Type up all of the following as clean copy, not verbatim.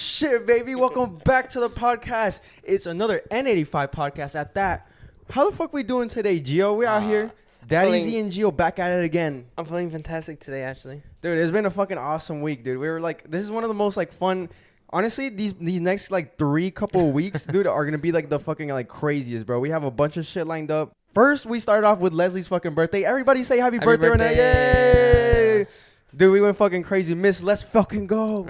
shit, baby. Welcome back to the podcast. It's another N85 podcast at that. How the fuck we doing today, Gio? We out here. Daddy Z and Gio back at it again. I'm feeling fantastic today, actually. Dude, it's been a fucking awesome week, dude. We were like, this is one of the most like fun. Honestly, these next like couple of weeks, dude, are gonna be like the fucking like craziest, bro. We have a bunch of shit lined up. First, we started off with Leslie's fucking birthday. Everybody say happy birthday right now. Yay! Dude, we went fucking crazy. Miss, let's fucking go.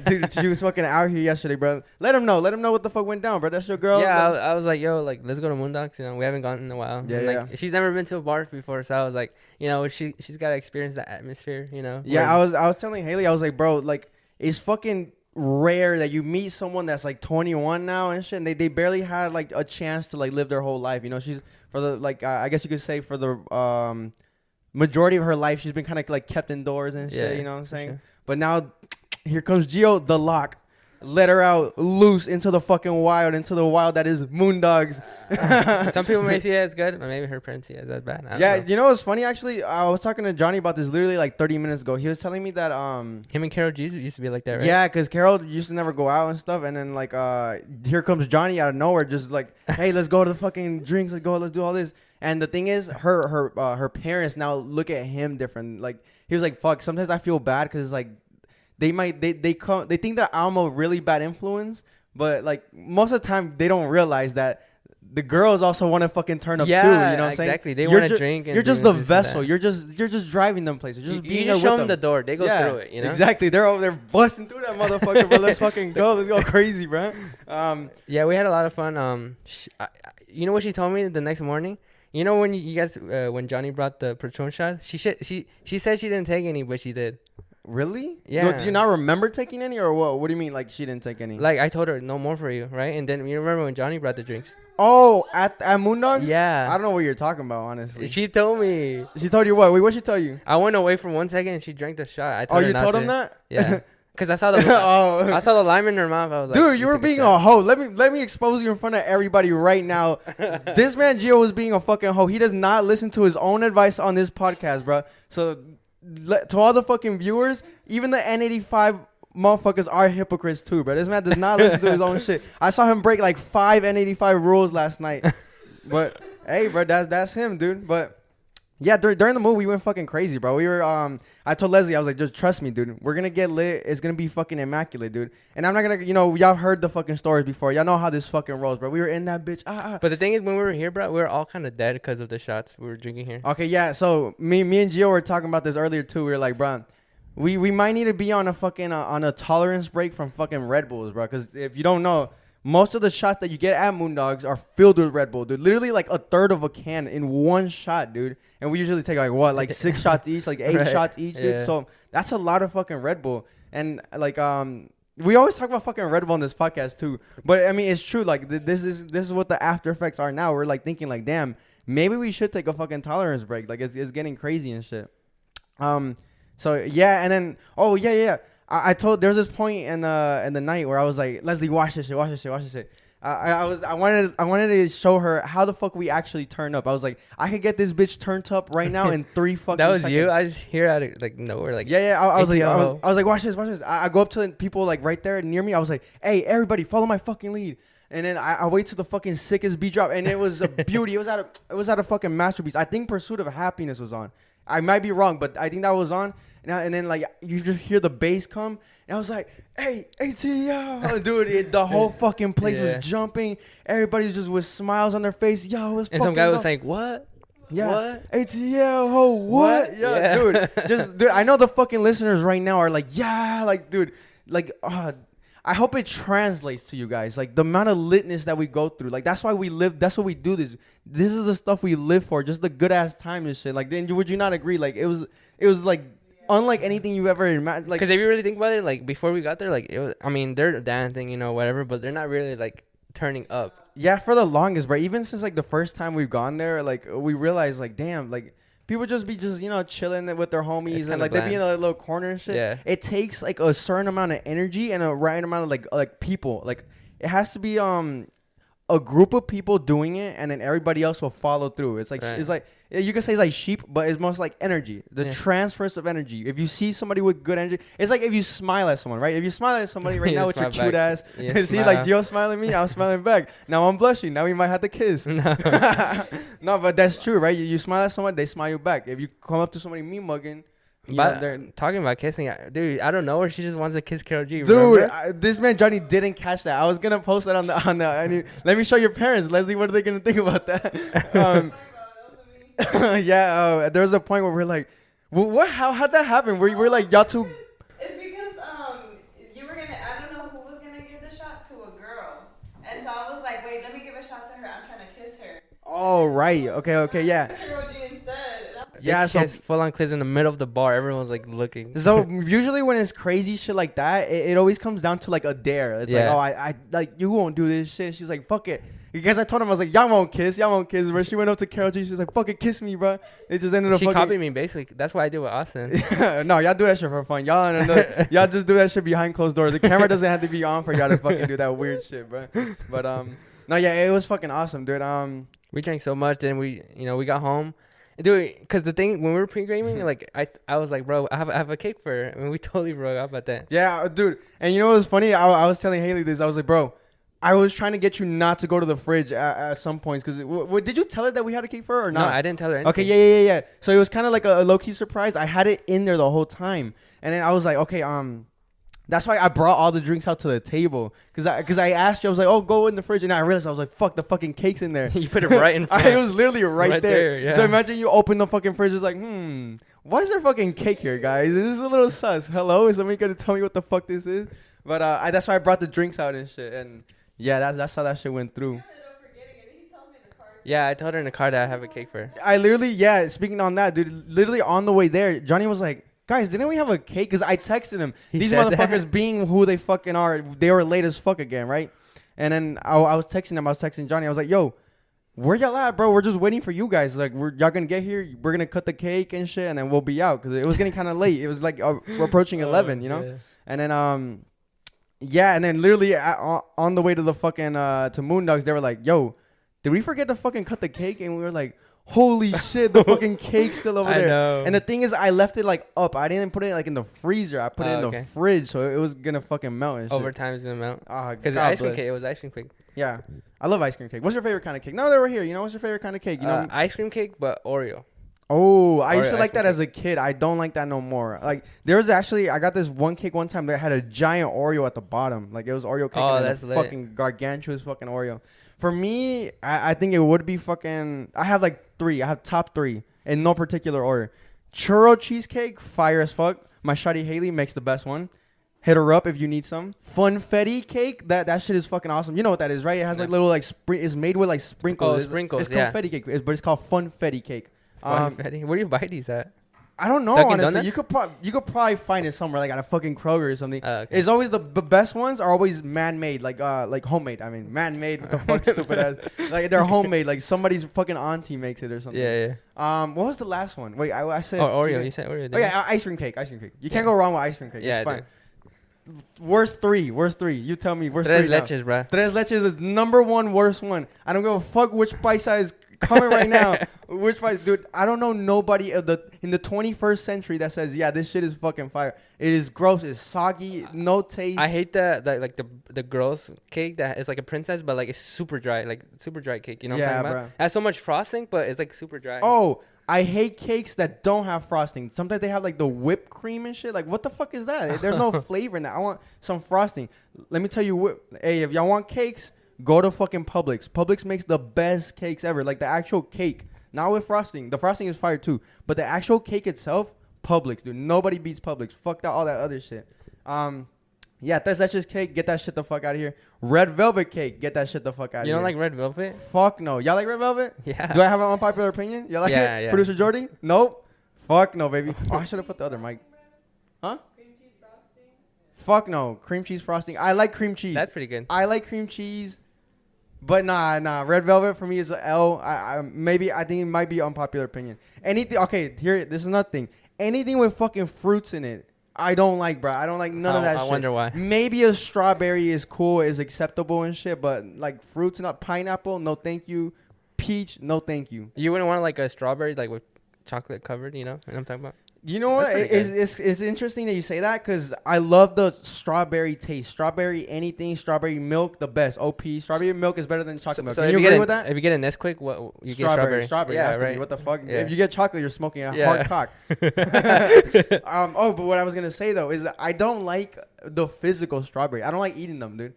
Dude, she was fucking out here yesterday, bro. Let him know what the fuck went down, bro. That's your girl. Yeah, I was like, yo, like, let's go to Moondocks. You know, we haven't gone in a while. Yeah, and, like, yeah. She's never been to a bar before, so I was like, you know, she's got to experience that atmosphere, you know. Yeah, I was telling Haley, I was like, bro, like, it's fucking rare that you meet someone that's like 21 now and shit, and they barely had like a chance to like live their whole life. You know, she's for the like I guess you could say for the majority of her life she's been kind of like kept indoors and shit. You know what I'm saying? Sure. But now here comes Gio, the lock. Let her out loose into the fucking wild, into the wild that is Moondogs. Some people may see it as good, but maybe her parents see it as bad. I don't know. You know what's funny? Actually, I was talking to Johnny about this literally like 30 minutes ago. He was telling me that him and Carol G used to be like that, right? Yeah, because Carol used to never go out and stuff, and then like here comes Johnny out of nowhere, just like, hey, let's go to the fucking drinks, let's do all this. And the thing is, her parents now look at him different. Like he was like, fuck. Sometimes I feel bad because like. They think that I'm a really bad influence, but like most of the time they don't realize that the girls also want to fucking turn up too. You know what I'm saying? Exactly. They want to drink. And you're just the vessel. You're just driving them places. You're just being there with them. You show them the door. They go through it. You know? Exactly. They're over there busting through that motherfucker. Bro, let's fucking go. Let's go crazy, bro. Yeah, we had a lot of fun. You know what she told me the next morning? You know when you guys when Johnny brought the Patron shots, she said she didn't take any, but she did. Really? Yeah. Do you not remember taking any, or what? What do you mean, like she didn't take any? Like I told her, no more for you, right? And then you remember when Johnny brought the drinks? Oh, at Moondogs? Yeah. I don't know what you're talking about, honestly. She told me. She told you what? Wait, what'd she tell you? I went away for 1 second and she drank the shot. You told him that? Yeah. Because I saw the I saw the lime in her mouth. I was like, dude, you were being a hoe. Let me expose you in front of everybody right now. This man Gio was being a fucking hoe. He does not listen to his own advice on this podcast, bro. So to all the fucking viewers, even the N85 motherfuckers are hypocrites too, bro. This man does not listen to his own shit. I saw him break like 5 N85 rules last night. But hey, bro, that's him, dude. But yeah, during the movie, we went fucking crazy, bro. We were, I told Leslie, I was like, just trust me, dude. We're going to get lit. It's going to be fucking immaculate, dude. And I'm not going to, y'all heard the fucking stories before. Y'all know how this fucking rolls, bro. We were in that bitch. But the thing is, when we were here, bro, we were all kind of dead because of the shots we were drinking here. Okay, yeah. So me and Gio were talking about this earlier, too. We were like, bro, we might need to be on a fucking, on a tolerance break from fucking Red Bulls, bro. Because if you don't know, most of the shots that you get at Moondogs are filled with Red Bull, dude. Literally like a third of a can in one shot, dude. And we usually take like 6 shots each, like 8 shots each, dude. Yeah. So that's a lot of fucking Red Bull. And like we always talk about fucking Red Bull on this podcast too. But I mean, it's true. Like this is what the after effects are now. We're like thinking like, damn, maybe we should take a fucking tolerance break. Like it's getting crazy and shit. So yeah, and then I told there's this point in the night where I was like, Leslie, watch this shit. I wanted to show her how the fuck we actually turn up. I was like, I could get this bitch turned up right now in 3 fucking that was seconds. you? I just hear out of like nowhere, like I was like, watch this. I go up to people like right there near me. I was like, hey, everybody, follow my fucking lead. And then I wait till the fucking sickest beat drop, and it was a beauty. It was at a fucking masterpiece. I think Pursuit of Happiness was on. I might be wrong, but I think that was on. And then like you just hear the bass come, and I was like, "Hey, ATL, dude!" The whole fucking place was jumping. Everybody's just with smiles on their face. Yo, it's and some guy was like, "What? Yeah, what? ATL, ho, what? Yeah, dude. I know the fucking listeners right now are like, yeah, like, dude, like, I hope it translates to you guys. Like the amount of litness that we go through. Like that's why we live. That's what we do. This is the stuff we live for. Just the good ass time and shit. Like, then would you not agree? Like it was like. Unlike anything you ever imagined, like, because if you really think about it, like before we got there, like it was, I mean, they're dancing, whatever, but they're not really like turning up. Yeah, for the longest, bro. Even since like the first time we've gone there, like we realized, like, damn, like people just chilling with their homies and like they be in a little corner and shit. Yeah, it takes like a certain amount of energy and a right amount of like people. Like it has to be a a group of people doing it, and then everybody else will follow through. It's like it's like you can say it's like sheep, but it's most like energy, the transfers of energy. If you see somebody with good energy, it's like if you smile at someone, right? If you smile at somebody right now with your cute ass, see like Gio smiling at me, I'm smiling back. Now I'm blushing. Now we might have to kiss. No, but that's true, right? You smile at someone, they smile you back. If you come up to somebody mean mugging. Talking about kissing, dude, I don't know where she just wants to kiss Karol G. Dude, this man Johnny didn't catch that. I was gonna post that on the. Let me show your parents, Leslie. What are they gonna think about that? There was a point where we're like, well, what? How'd that happen? We're like, y'all two. It's because you were gonna. I don't know who was gonna give the shot to a girl, and so I was like, wait, let me give a shot to her. I'm trying to kiss her. Oh right, okay, yeah. Karol G instead. Yeah, so full on kiss in the middle of the bar. Everyone's like looking. So usually when it's crazy shit like that, it always comes down to like a dare. It's like, oh, I like you won't do this shit. She's like, fuck it. Because I told him I was like, y'all won't kiss. But she went up to Karol G. She was like, fuck it, kiss me, bro. It just ended up. She copied me basically. That's what I did with Austin. No, y'all do that shit for fun. Y'all just do that shit behind closed doors. The camera doesn't have to be on for y'all to fucking do that weird shit, bro. But no, yeah, it was fucking awesome, dude. We drank so much, and we got home. Dude, because the thing, when we were pre-gaming, like, I was like, bro, I have a cake for her. I mean, we totally broke up at that. Yeah, dude. And you know what was funny? I was telling Haley this. I was like, bro, I was trying to get you not to go to the fridge at some points. Because did you tell her that we had a cake for her or not? No, I didn't tell her anything. Okay, yeah. So it was kind of like a low-key surprise. I had it in there the whole time. And then I was like, okay, that's why I brought all the drinks out to the table. Because I asked you, I was like, oh, go in the fridge. And I realized, I was like, fuck, the fucking cake's in there. You put it right in front. It was literally right there. Yeah. So imagine you open the fucking fridge. It's like, why is there fucking cake here, guys? This is a little sus. Hello? Is somebody going to tell me what the fuck this is? But that's why I brought the drinks out and shit. And yeah, that's how that shit went through. Yeah, I told her in the car that I have a cake for her. I literally, speaking on that, dude, literally on the way there, Johnny was like, guys, didn't we have a cake? Because I texted him. These motherfuckers being who they fucking are, they were late as fuck again, right? And then I was texting him. I was texting Johnny. I was like, yo, where y'all at, bro? We're just waiting for you guys. Like, y'all going to get here. We're going to cut the cake and shit, and then we'll be out. Because it was getting kind of late. It was like we're approaching 11, you know? Yeah. And then, and then literally on the way to the fucking, to Moondogs, they were like, yo, did we forget to fucking cut the cake? And we were like, holy shit, the fucking cake's still over there. Know. And the thing is, I left it like up. I didn't put it like in the freezer. I put it in the fridge, so it was gonna fucking melt and shit. Over time it's gonna melt. Because ice cream cake, it was ice cream cake. Yeah, I love ice cream cake. What's your favorite kind of cake? Now that we're here, what's your favorite kind of cake? Ice cream cake, but Oreo. Oh, I used to like that as a kid. I don't like that no more. Like there was actually, I got this one cake one time that had a giant Oreo at the bottom. Like it was Oreo cake. Oh, and that's lit. Fucking gargantuous fucking Oreo. For me, I think it would be fucking... I have like 3. I have top 3 in no particular order. Churro cheesecake, fire as fuck. My shawty Haley makes the best one. Hit her up if you need some. Funfetti cake, that shit is fucking awesome. You know what that is, right? It has like little like... It's made with like sprinkles. Oh, sprinkles, It's confetti cake, but it's called funfetti cake. Funfetti? Where do you buy these at? I don't know, Dunkin' honestly. Donuts? You could probably find it somewhere, like at a fucking Kroger or something. Okay. It's always the best ones are always man-made, like homemade. I mean, man-made. What the fuck, stupid ass. Like they're homemade. Like somebody's fucking auntie makes it or something. Yeah. What was the last one? Wait, I said. Oh, Oreo. You said Oreo. Oh yeah, ice cream cake. You can't go wrong with ice cream cake. Yeah, it's fine. Worst three. You tell me. Worst Tres three. leches, bro. Tres leches is number 1 worst one. I don't give a fuck which paisa is coming right now. Which paisa, dude? I don't know nobody in the 21st century that says, yeah, this shit is fucking fire. It is gross. It's soggy. No taste. I hate the girls cake that is like a princess, but like it's super dry, like super dry cake. You know what I'm talking about? It has so much frosting, but it's like super dry. Oh, I hate cakes that don't have frosting. Sometimes they have like the whipped cream and shit. Like, what the fuck is that? There's no flavor in that. I want some frosting. Let me tell you, hey, if y'all want cakes, go to fucking Publix. Publix makes the best cakes ever. Like the actual cake, not with frosting. The frosting is fire too, but the actual cake itself, Publix, dude. Nobody beats Publix. Fuck that, all that other shit. Yeah, that's just cake. Get that shit the fuck out of here. Red velvet cake. Get that shit the fuck out of here. You don't like red velvet? Fuck no. Y'all like red velvet? Yeah. Do I have an unpopular opinion? Y'all like it? Yeah. Producer Jordy? Nope. Fuck no, baby. Oh, I should have put the other mic. Huh? Cream cheese frosting. Fuck no. Cream cheese frosting. I like cream cheese. That's pretty good. I like cream cheese. But nah. Red velvet for me is an L. I think it might be an unpopular opinion. Anything. Okay, here. This is another thing. Anything with fucking fruits in it. I don't like, bro. I don't like none of that shit. I wonder why. Maybe a strawberry is cool, is acceptable and shit, but like fruits and pineapple, no thank you. Peach, no thank you. You wouldn't want like a strawberry like with chocolate covered, you know what I'm talking about? You know what? It's interesting that you say that because I love the strawberry taste. Strawberry anything, strawberry milk, the best. OP, strawberry milk is better than chocolate milk. So Can you agree with that? If you get a Nesquik, what you get strawberry? Strawberry, yeah, has to right. be. What the fuck? Yeah. If you get chocolate, you're smoking a Yeah. hard cock. But what I was gonna say though is that I don't like the physical strawberry. I don't like eating them, dude.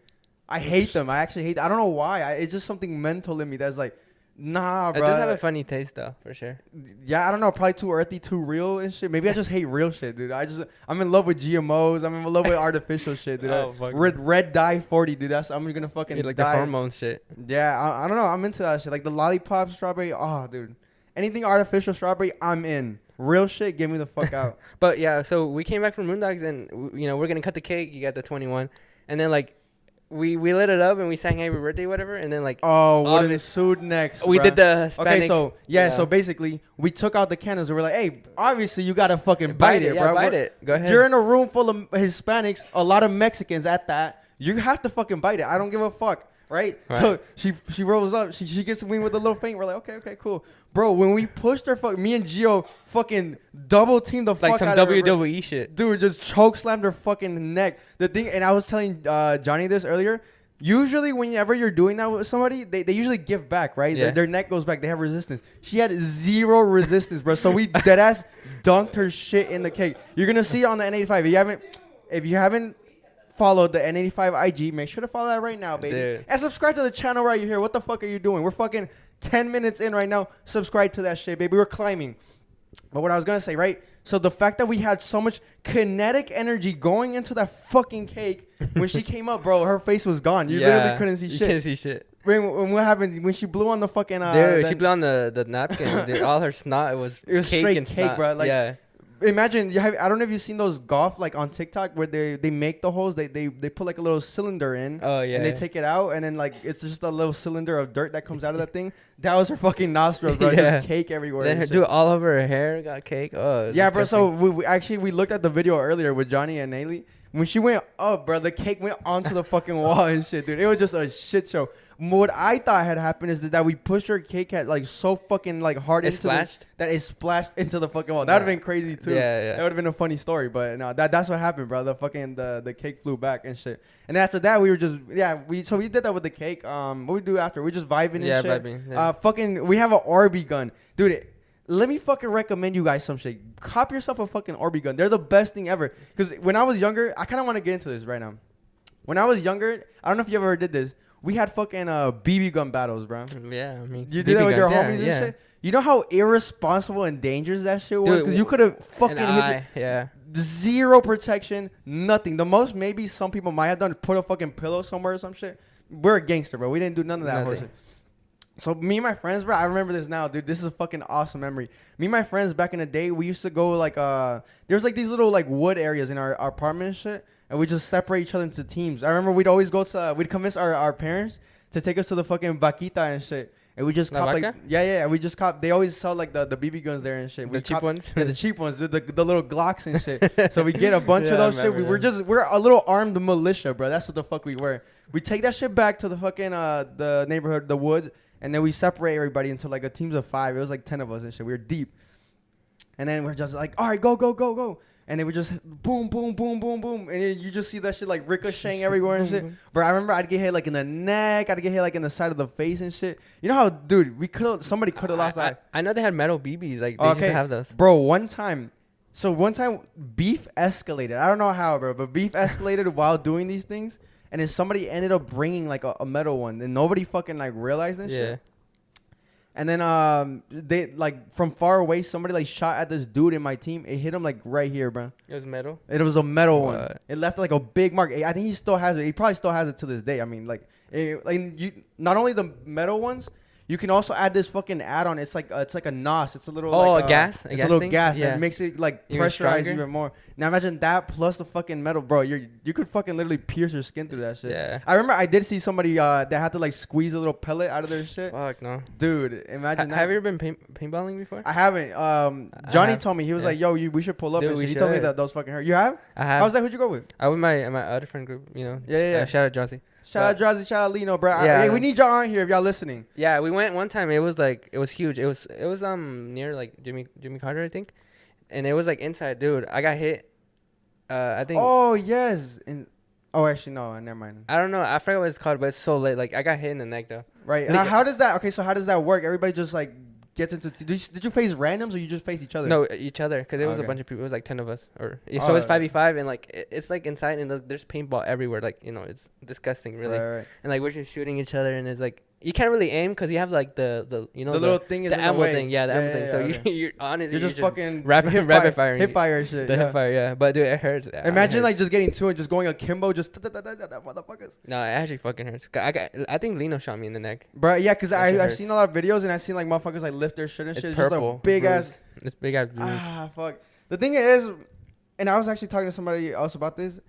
I hate them. I actually hate them. I don't know why. It's just something mental in me that's like, nah, bro. It does have a funny taste though, for sure. Yeah, I don't know. Probably too earthy, too real and shit. Maybe I just hate real shit, dude. I'm in love with GMOs. I'm in love with artificial shit, dude. Oh, fuck Red dye 40, dude. I'm gonna fucking Like die. the hormone shit. Yeah, I don't know. I'm into that shit. Like the lollipop strawberry. Oh, dude. Anything artificial strawberry, I'm in. Real shit, get me the fuck out. But yeah, so we came back from Moondogs and we're gonna cut the cake. You got the 21, and then like we lit it up and we sang happy birthday whatever, and then like What ensued next? we bruh. did the Hispanic. Okay, so basically we took out the candles and we're like, hey, obviously you gotta fucking bite bite it, yeah, bro. bite it. Go ahead. You're in a room full of Hispanics, a lot of Mexicans at that. You have to fucking bite it. I don't give a fuck. Right? So she rolls up. She gets me with a little faint. We're like, okay, cool. Bro, when we pushed her, me and Gio fucking double teamed the like fuck some out of her. WWE shit. Dude, just choke slammed her fucking neck. The thing, and I was telling Johnny this earlier. Usually, whenever you're doing that with somebody, they usually give back, right? Yeah. Their neck goes back. They have resistance. She had zero resistance, bro. So we deadass dunked her shit in the cake. You're gonna see it on the N85. If you haven't followed the N85 IG, make sure to follow that right now, baby. Dude. And subscribe to the channel right here. What the fuck are you doing? We're fucking 10 minutes in right now. Subscribe to that shit, baby. We're climbing. But what I was gonna say, right? So the fact that we had so much kinetic energy going into that fucking cake, when she came up, bro, her face was gone. You literally couldn't see shit. You couldn't see shit. When what happened? When she blew on the fucking Dude, she blew on the napkin. Dude, all her snot, it was cake straight and cake, snot. bro. Like, yeah. Imagine I don't know if you've seen those golf like on TikTok where they make the holes, they put like a little cylinder in. Oh yeah. And they take it out and then like it's just a little cylinder of dirt that comes out of that thing. That was her fucking nostrils, bro. Yeah. Just cake everywhere. Then dude, all over her hair got cake. Oh yeah, bro. So we looked at the video earlier with Johnny and Ailey. When she went up, bro, the cake went onto the fucking wall and shit, dude. It was just a shit show. What I thought had happened is that we pushed her cake at like so fucking like hard into that it splashed into the fucking wall. That would have been crazy too. Yeah. That would have been a funny story, but no, that's what happened, bro. The cake flew back and shit. And after that, we were just we did that with the cake. What we do after? We just vibing and shit. Vibing. Yeah. We have an Orby gun, dude. Let me fucking recommend you guys some shit. Cop yourself a fucking Orby gun. They're the best thing ever. Because when I was younger, I kind of want to get into this right now. When I was younger, I don't know if you ever did this. We had fucking BB gun battles, bro. Yeah, I mean. You did that with your homies and yeah. shit? You know how irresponsible and dangerous that shit was? Because you could have fucking yeah. Zero protection, nothing. The most maybe some people might have done put a fucking pillow somewhere or some shit. We're a gangster, bro. We didn't do none of that horseshit. So me and my friends, bro, I remember this now, dude. This is a fucking awesome memory. Me and my friends back in the day, we used to go like there's like these little like wood areas in our apartment and shit, and we just separate each other into teams. I remember we'd always we'd convince our parents to take us to the fucking vaquita and shit. And we just cop like we just cop. They always sell like the BB guns there and shit. The cheap ones. Yeah, the cheap ones, dude, the little Glocks and shit. So we get a bunch of those shit. We're a little armed militia, bro. That's what the fuck we were. We take that shit back to the fucking the neighborhood, the woods. And then we separate everybody into like a teams of 5. It was like 10 of us and shit. We were deep. And then we're just like, all right, go. And then we just boom. And then you just see that shit like ricocheting everywhere and shit. Bro, I remember I'd get hit like in the neck. I'd get hit like in the side of the face and shit. You know how, dude, somebody could have lost that. I know they had metal BBs. Like, they used to have those. Bro, one time beef escalated. I don't know how, bro, but beef escalated while doing these things. And then somebody ended up bringing like a metal one, and nobody fucking like realized this shit. And then they like from far away, somebody like shot at this dude in my team. It hit him like right here, bro. It was metal. It was a metal one. It left like a big mark. I think he still has it. He probably still has it to this day. I mean, not only the metal ones, You can also add this fucking add-on. It's like a NOS. It's a little Oh, like, a gas? It's a little thing? gas Yeah. that makes it like Even pressurized stronger? even more. Now imagine that plus the fucking metal, bro. You could fucking literally pierce your skin through that shit. Yeah. I remember I did see somebody that had to like squeeze a little pellet out of their shit. Fuck no. Dude, imagine that. Have you ever been paintballing before? I haven't. Johnny have. told me, he was Yeah. like, "Yo, we should pull up." Dude, and we shit. He told me should. that those fucking hurt. You have? I have. How's that? Who'd you go with? I with my other friend group. You know. Yeah. Shout out Jossie. Shout out Drazi, shout out Lino, bro. Yeah. Hey, we need y'all on here if y'all listening. Yeah, we went one time. It was huge. It was near like Jimmy Carter, I think, and it was like inside, dude. I got hit. I think. Oh yes. Actually no, never mind. I don't know. I forgot what it's called, but it's so late. Like I got hit in the neck though. Right. Like, How does that? Okay, so how does that work? Everybody just like gets into. Did you face randoms or you just face each other? No, each other, because it was a Okay. bunch of people. It was like 10 of us, so it's 5v5, and like it's like inside, and there's paintball everywhere. Like it's disgusting, really. Right. And like we're just shooting each other, and it's like you can't really aim because you have like the The little thing is the in the ammo way. thing, yeah, the ammo thing. So okay. you're on it. You're just fucking rapid firing. hip fire and shit. The yeah. hip fire, yeah. But dude, it hurts. Imagine It like hurts. just getting to it, just going akimbo, just motherfuckers. No, it actually fucking hurts. I think Lino shot me in the neck. Bro, yeah, cause That shit I've hurts. seen a lot of videos and I've seen like motherfuckers like lift their shit and It's shit. purple. Just a big bruise. ass. It's big ass bruise. Fuck. The thing is, and I was actually talking to somebody else about this.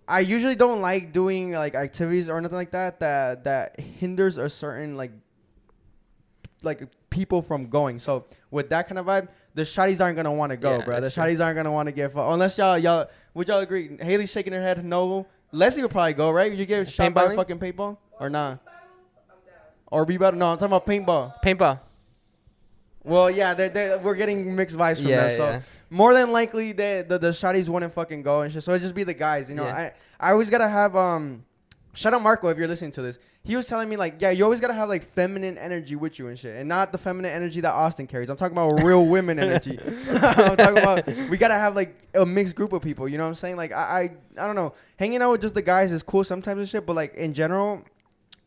I usually don't like doing like activities or nothing like that hinders a certain like people from going. So with that kind of vibe, the shotties aren't gonna want to go, Yeah, bro. The that's true. shotties aren't gonna want to get unless y'all would y'all agree? Haley's shaking her head no. Leslie would probably go, right? You get shot by a Paintballing? fucking paintball or nah? Or be better? No, I'm talking about paintball. Paintball. Well, yeah, we're getting mixed vibes from them. So more than likely, the shotties wouldn't fucking go and shit. So it'd just be the guys, you know. Yeah. I always gotta have shout out Marco if you're listening to this. He was telling me like, yeah, you always gotta have like feminine energy with you and shit, and not the feminine energy that Austin carries. I'm talking about real women energy. I'm talking about we gotta have like a mixed group of people. You know what I'm saying? Like I don't know, hanging out with just the guys is cool sometimes and shit, but like in general,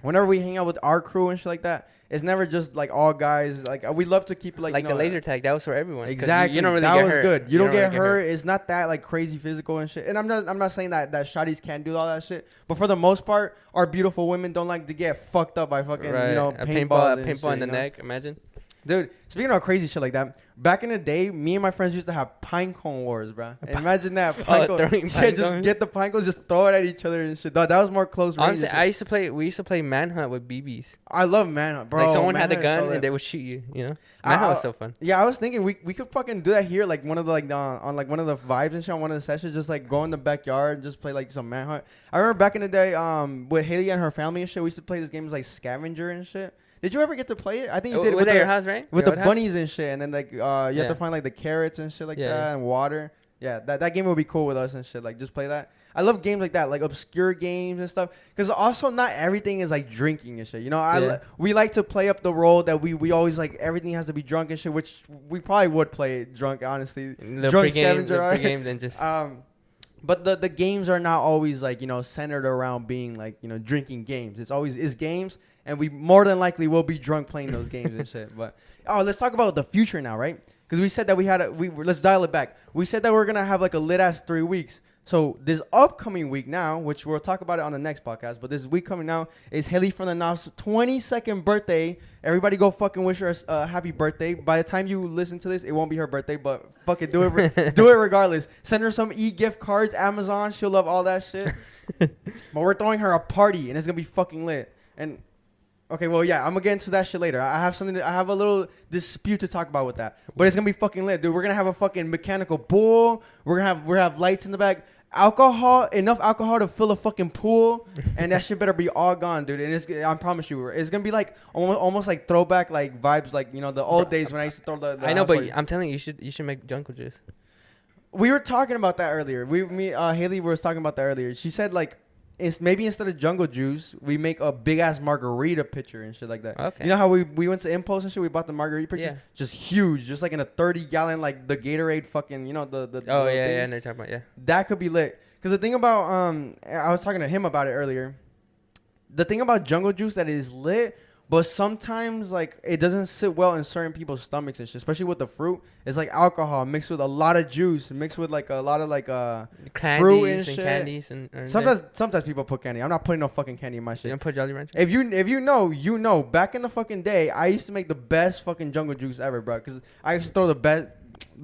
whenever we hang out with our crew and shit like that, it's never just like all guys. Like we love to keep like the laser tag, that was for everyone. 'cause Exactly. You don't really that get was hurt. good. You don't get really hurt. It's not that like crazy physical and shit. And I'm not saying that shotties can't do all that shit. But for the most part, our beautiful women don't like to get fucked up by fucking Right. you know a paintball paintball and shit, in the you know? neck. Imagine. Dude, speaking of crazy shit like that, back in the day, me and my friends used to have pine cone wars, bro. Imagine that. Pine cone. throwing Yeah, pine just cones? get the pine cones, just throw it at each other and shit. That was more close range. Honestly, and shit. we used to play manhunt with BBs. I love Manhunt, bro. Like someone had the Manhunt is so gun lit. and they would shoot you. You know, manhunt was so fun. Yeah, I was thinking we could fucking do that here, like one of the like on like one of the vibes and shit, on one of the sessions, just like go in the backyard and just play like some Manhunt. I remember back in the day, with Haley and her family and shit, we used to play this game like Scavenger and shit. Did you ever get to play it? I think you did. Was with at the, your house, right? with Your the old house? bunnies and shit, and then like you have Yeah. to find like the carrots and shit like Yeah, that yeah. and water. Yeah, that game would be cool with us and shit. Like just play that. I love games like that, like obscure games and stuff. Because also not everything is like drinking and shit. You know, Yeah. we like to play up the role that we always like everything has to be drunk and shit, which we probably would play it drunk, honestly. The Drunk pregame, scavenger, right? then just But the games are not always like, you know, centered around being like, you know, drinking games. It's always games, and we more than likely will be drunk playing those games and shit. But let's talk about the future now, right? Because we said that let's dial it back. We said that we're gonna have like a lit ass 3 weeks. So this upcoming week now, which we'll talk about it on the next podcast, but this week coming now is Haley from the Now's 22nd birthday. Everybody go fucking wish her a happy birthday. By the time you listen to this, it won't be her birthday, but fuck it, do it regardless. Send her some e-gift cards, Amazon. She'll love all that shit. But we're throwing her a party, and it's gonna be fucking lit. And okay, well, yeah, I'm gonna get into that shit later. I have a little dispute to talk about with that, but it's gonna be fucking lit, dude. We're gonna have a fucking mechanical bull. We're gonna have lights in the back, enough alcohol to fill a fucking pool, and that shit better be all gone, dude. And I promise you, it's gonna be like almost like throwback like vibes, like you know the old days when I used to throw the I know, house but parties. I'm telling you, you should make jungle juice. We were talking about that earlier. Haley was talking about that earlier. She said like, maybe instead of jungle juice, we make a big ass margarita pitcher and shit like that. Okay. You know how we went to Impulse and shit? We bought the margarita pitcher, Yeah. just huge, just like in a 30-gallon like the Gatorade fucking, you know the. Oh the yeah, things. yeah, I know you're talking about, yeah. That could be lit. Cause the thing about I was talking to him about it earlier. The thing about jungle juice that is lit But sometimes like it doesn't sit well in certain people's stomachs and shit, especially with the fruit. It's like alcohol mixed with a lot of juice, mixed with like a lot of like Candies fruit and and shit. candies and Sometimes people put candy. I'm not putting no fucking candy in my you shit. don't put Jolly Rancher. If you know, you know. Back in the fucking day, I used to make the best fucking jungle juice ever, bro. Cause I used to throw the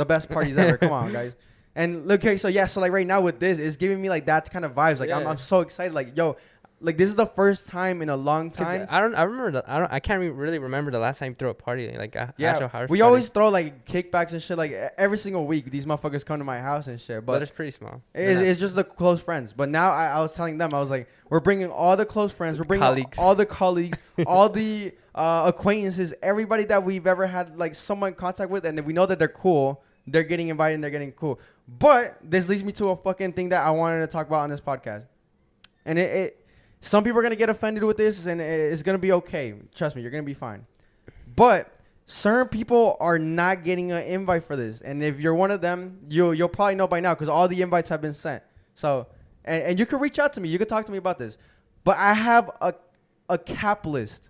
best parties ever. Come on, guys. And look, okay, so like right now with this, it's giving me like that kind of vibes. Like I'm so excited. Like yo, like this is the first time in a long time. I can't really remember the last time you threw a party like actual house we party. always throw like kickbacks and shit like every single week. These motherfuckers come to my house and shit. But it's pretty small. It's just the close friends. But now I was telling them, I was like, we're bringing all the close friends. We're bringing all the colleagues, all the acquaintances, everybody that we've ever had like someone in contact with, and if we know that they're cool, they're getting invited and they're getting cool. But this leads me to a fucking thing that I wanted to talk about on this podcast. And some people are going to get offended with this, and it's going to be okay. Trust me, you're going to be fine. But certain people are not getting an invite for this. And if you're one of them, you'll probably know by now because all the invites have been sent. So, and you can reach out to me. You can talk to me about this. But I have a cap list.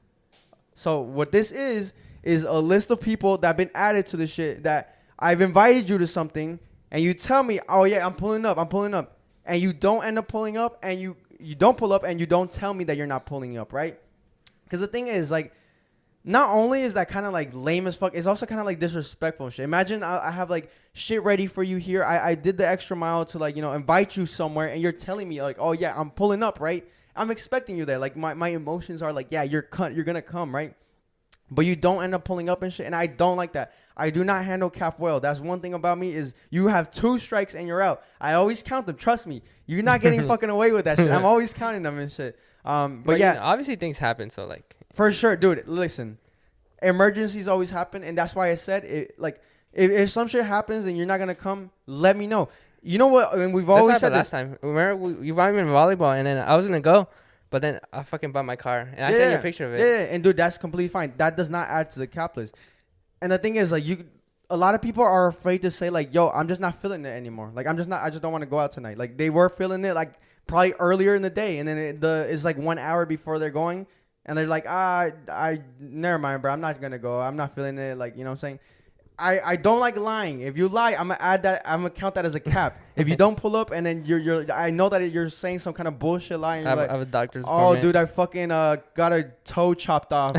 So what this is a list of people that have been added to the shit that I've invited you to something, and you tell me, oh, yeah, I'm pulling up. And you don't end up pulling up, and you don't pull up, and you don't tell me that you're not pulling up, right? Because the thing is, like, not only is that kind of, like, lame as fuck, it's also kind of, like, disrespectful shit. Imagine I have, like, shit ready for you here. I did the extra mile to, like, you know, invite you somewhere, and you're telling me, like, oh, yeah, I'm pulling up, right? I'm expecting you there. Like, my emotions are, like, yeah, you're going to come, right? But you don't end up pulling up and shit, and I don't like that. I do not handle cap well. That's one thing about me is you have 2 strikes and you're out. I always count them. Trust me. You're not getting fucking away with that shit. I'm always counting them and shit. But yeah. You know, obviously things happen, so like. For sure. Dude, listen. Emergencies always happen, and that's why I said, if some shit happens and you're not going to come, let me know. You know what? And we've always said last time. Remember, you brought me in volleyball, and then I was going to go. But then I fucking bought my car, and I sent you a picture of it. Yeah, and dude, that's completely fine. That does not add to the cap list. And the thing is, like, a lot of people are afraid to say, like, yo, I'm just not feeling it anymore. Like, I just don't want to go out tonight. Like, they were feeling it, like, probably earlier in the day, and then it's like 1 hour before they're going, and they're like, never mind, bro, I'm not gonna go. I'm not feeling it. Like, you know what I'm saying? I don't like lying. If you lie, I'm gonna count that as a cap. If you don't pull up and then I know that you're saying some kind of bullshit lie. And I have a doctor's oh, appointment. dude, I fucking got a toe chopped off.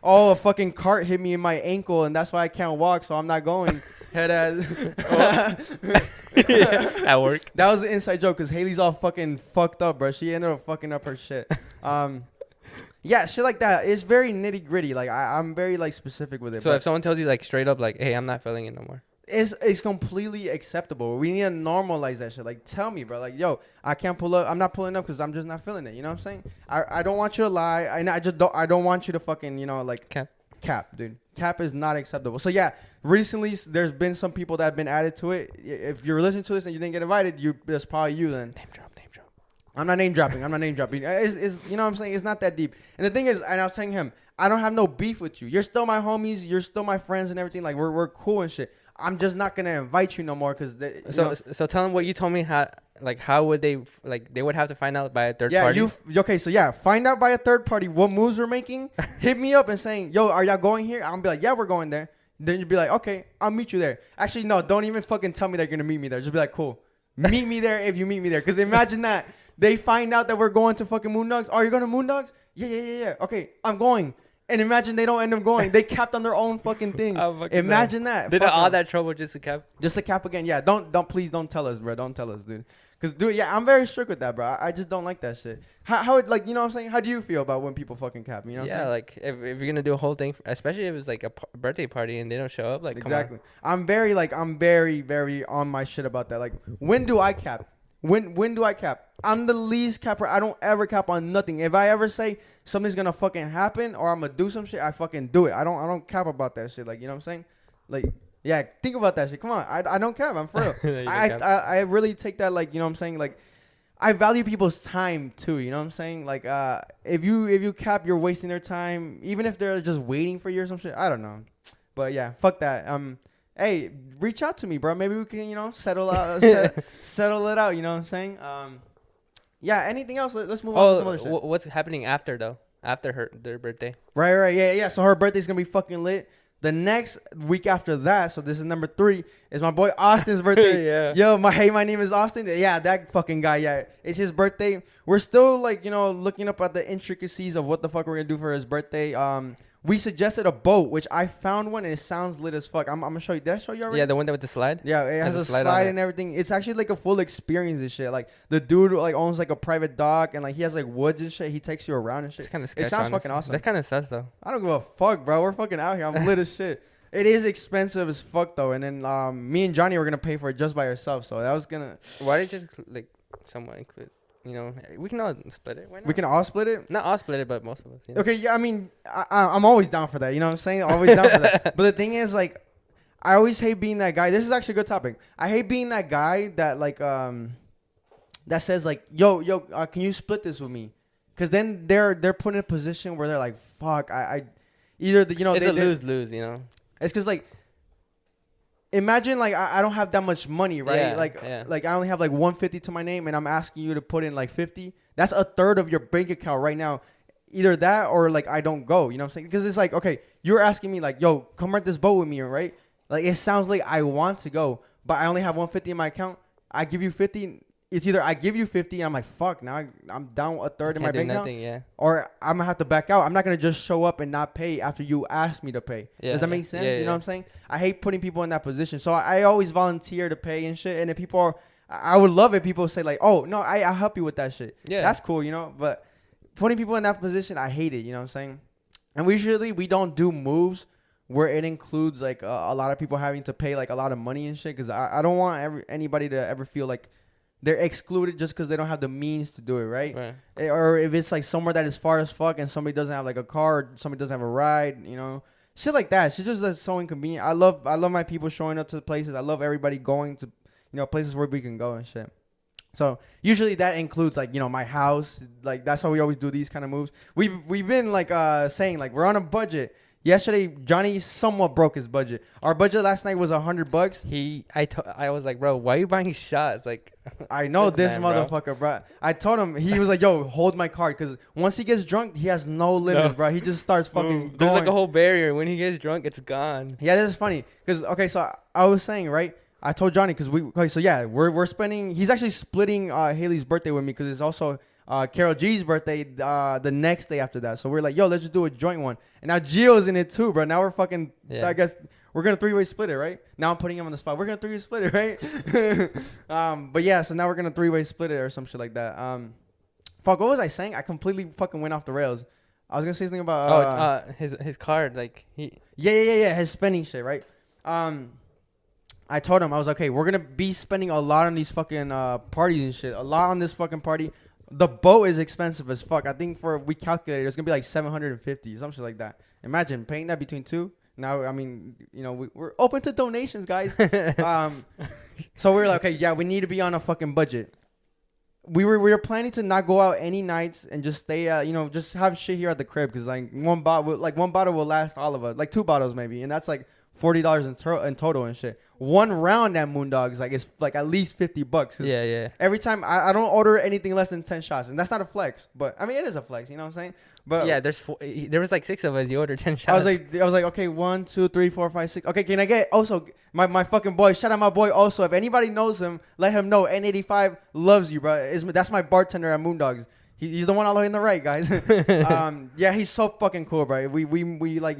Oh, a fucking cart hit me in my ankle, and that's why I can't walk, so I'm not going. Head ass. At work. That was an inside joke because Haley's all fucking fucked up, bro. She ended up fucking up her shit. Yeah, shit like that. It's very nitty gritty. Like I'm very like specific with it. So if someone tells you like straight up, like, "Hey, I'm not feeling it no more," it's completely acceptable. We need to normalize that shit. Like, tell me, bro. Like, yo, I can't pull up. I'm not pulling up because I'm just not feeling it. You know what I'm saying? I don't want you to lie. I don't want you to fucking like cap, dude. Cap is not acceptable. So yeah, recently there's been some people that have been added to it. If you're listening to this and you didn't get invited, that's probably you then. Name drop. I'm not name dropping. It's you know what I'm saying? It's not that deep. And the thing is, and I was telling him, I don't have no beef with you. You're still my homies. You're still my friends and everything. Like we're cool and shit. I'm just not gonna invite you no more because. So tell them what you told me. How would they they would have to find out by a third party? Find out by a third party what moves we're making. Hit me up and saying, yo, are y'all going here? I'm gonna be like, yeah, we're going there. Then you'd be like, okay, I'll meet you there. Actually, no, don't even fucking tell me that you're gonna meet me there. Just be like, cool, meet me there if you meet me there. Because imagine that. They find out that we're going to fucking Moondogs. Oh, you're going to Moondogs? Yeah. Okay, I'm going. And imagine they don't end up going. They capped on their own fucking thing. Imagine that. Did all that trouble just to cap? Just to cap again. Yeah, please don't tell us, bro. Don't tell us, dude. Because, dude, yeah, I'm very strict with that, bro. I just don't like that shit. How like, you know what I'm saying? How do you feel about when people fucking cap? You know what I'm saying? Like, if you're going to do a whole thing, especially if it's like a birthday party and they don't show up, like, exactly. I'm very, very on my shit about that. Like, when do I cap? When do I cap? I'm the least capper. I don't ever cap on nothing. If I ever say something's gonna fucking happen or I'm gonna do some shit, I fucking do it. I don't cap about that shit. Like, you know what I'm saying? Like, yeah, think about that shit. Come on, I don't cap. I'm for real. I really take that, like, you know what I'm saying? Like, I value people's time too. You know what I'm saying? Like, if you cap, you're wasting their time. Even if they're just waiting for you or some shit. I don't know. But yeah, fuck that. Hey, reach out to me, bro. Maybe we can, settle it out. You know what I'm saying? Yeah. Anything else? Let's move on to some other shit. What's happening after though? after their birthday. Right. Yeah. So her birthday's gonna be fucking lit. The next week after that, so this is number 3, is my boy Austin's birthday. Yeah. Yo, my name is Austin. Yeah, that fucking guy. Yeah, it's his birthday. We're still like, looking up at the intricacies of what the fuck we're gonna do for his birthday. We suggested a boat, which I found one and it sounds lit as fuck. I'm gonna show you. Did I show you already? Yeah, the one that with the slide. Yeah, it has a slide and everything. It's actually like a full experience and shit. Like the dude like owns like a private dock and like he has like woods and shit. He takes you around and shit. It's kind of It sounds fucking awesome. That kind of sus though. I don't give a fuck, bro. We're fucking out here. I'm lit as shit. It is expensive as fuck though. And then me and Johnny were gonna pay for it just by ourselves. So that was gonna. Why did you just like somewhat include? We can all split it. Why not? We can all split it. Not all split it, but most of us. Okay, yeah. I mean, I'm always down for that. You know what I'm saying? Always down for that. But the thing is, like, I always hate being that guy. This is actually a good topic. I hate being that guy that like that says like, yo, can you split this with me? Because then they're put in a position where they're like, fuck, I either it's a lose. It's because like. Imagine like I don't have that much money, right? Yeah, like I only have like 150 to my name, and I'm asking you to put in like 50. That's a third of your bank account right now. Either that or like I don't go. You know what I'm saying? Because it's like, okay, you're asking me like, yo, come rent this boat with me, right? Like it sounds like I want to go, but I only have 150 in my account. I give you 50. It's either I give you 50 and I'm like, fuck, now I'm down a third in my bank account. Or I'm going to have to back out. I'm not going to just show up and not pay after you ask me to pay. Does that make sense? You know what I'm saying? I hate putting people in that position. So I always volunteer to pay and shit. And if people are, I would love it. People say like, oh, no, I'll help you with that shit. Yeah. That's cool, But putting people in that position, I hate it. You know what I'm saying? And we don't do moves where it includes like a lot of people having to pay like a lot of money and shit. Because I don't want anybody to ever feel like they're excluded just because they don't have the means to do it, right? Or if it's like somewhere that is far as fuck and somebody doesn't have like a car, or somebody doesn't have a ride, shit like that. Shit just that's so inconvenient. I love my people showing up to places. I love everybody going to places where we can go and shit. So usually that includes like my house. Like that's how we always do these kind of moves. We've been like saying like we're on a budget. Yesterday, Johnny somewhat broke his budget. Our budget last night was $100. I was like, bro, why are you buying shots? Like, I know this motherfucker, bro. I told him, he was like, yo, hold my card. Because once he gets drunk, he has no limits, bro. He just starts fucking going. There's like a whole barrier. When he gets drunk, it's gone. Yeah, this is funny. Because, okay, so I was saying, right? I told Johnny, because we're spending, he's actually splitting Haley's birthday with me because it's also Carol G's birthday the next day after that. So we're like, yo, let's just do a joint one. And now Gio's in it too, bro. Now we're fucking, I guess, we're going to 3-way split it, right? Now I'm putting him on the spot. We're going to 3-way split it, right? But yeah, so now we're going to 3-way split it or some shit like that. Fuck, what was I saying? I completely fucking went off the rails. I was going to say something about... his card, like, he... Yeah, his spending shit, right? I told him, I was like, okay, we're going to be spending a lot on these fucking parties and shit. A lot on this fucking party. The boat is expensive as fuck. I think we calculated, it's going to be like $750, something like that. Imagine paying that between two. Now, I mean, we're open to donations, guys. So we were like, okay, yeah, we need to be on a fucking budget. We were planning to not go out any nights and just stay just have shit here at the crib. Because like one bottle will last all of us. Like 2 bottles maybe. And that's like $40 in total and shit. One round at Moondog's it's like at least $50. Yeah. Every time I don't order anything less than 10 shots, and that's not a flex, but I mean it is a flex. You know what I'm saying? But yeah, there was like 6 of us. You ordered 10 shots. I was like, okay, 1, 2, 3, 4, 5, 6. Okay, can I get also my fucking boy? Shout out my boy. Also, if anybody knows him, let him know. N85 loves you, bro. That's my bartender at Moondog's. He's the one all the way in the right, guys. Yeah, he's so fucking cool, bro. We like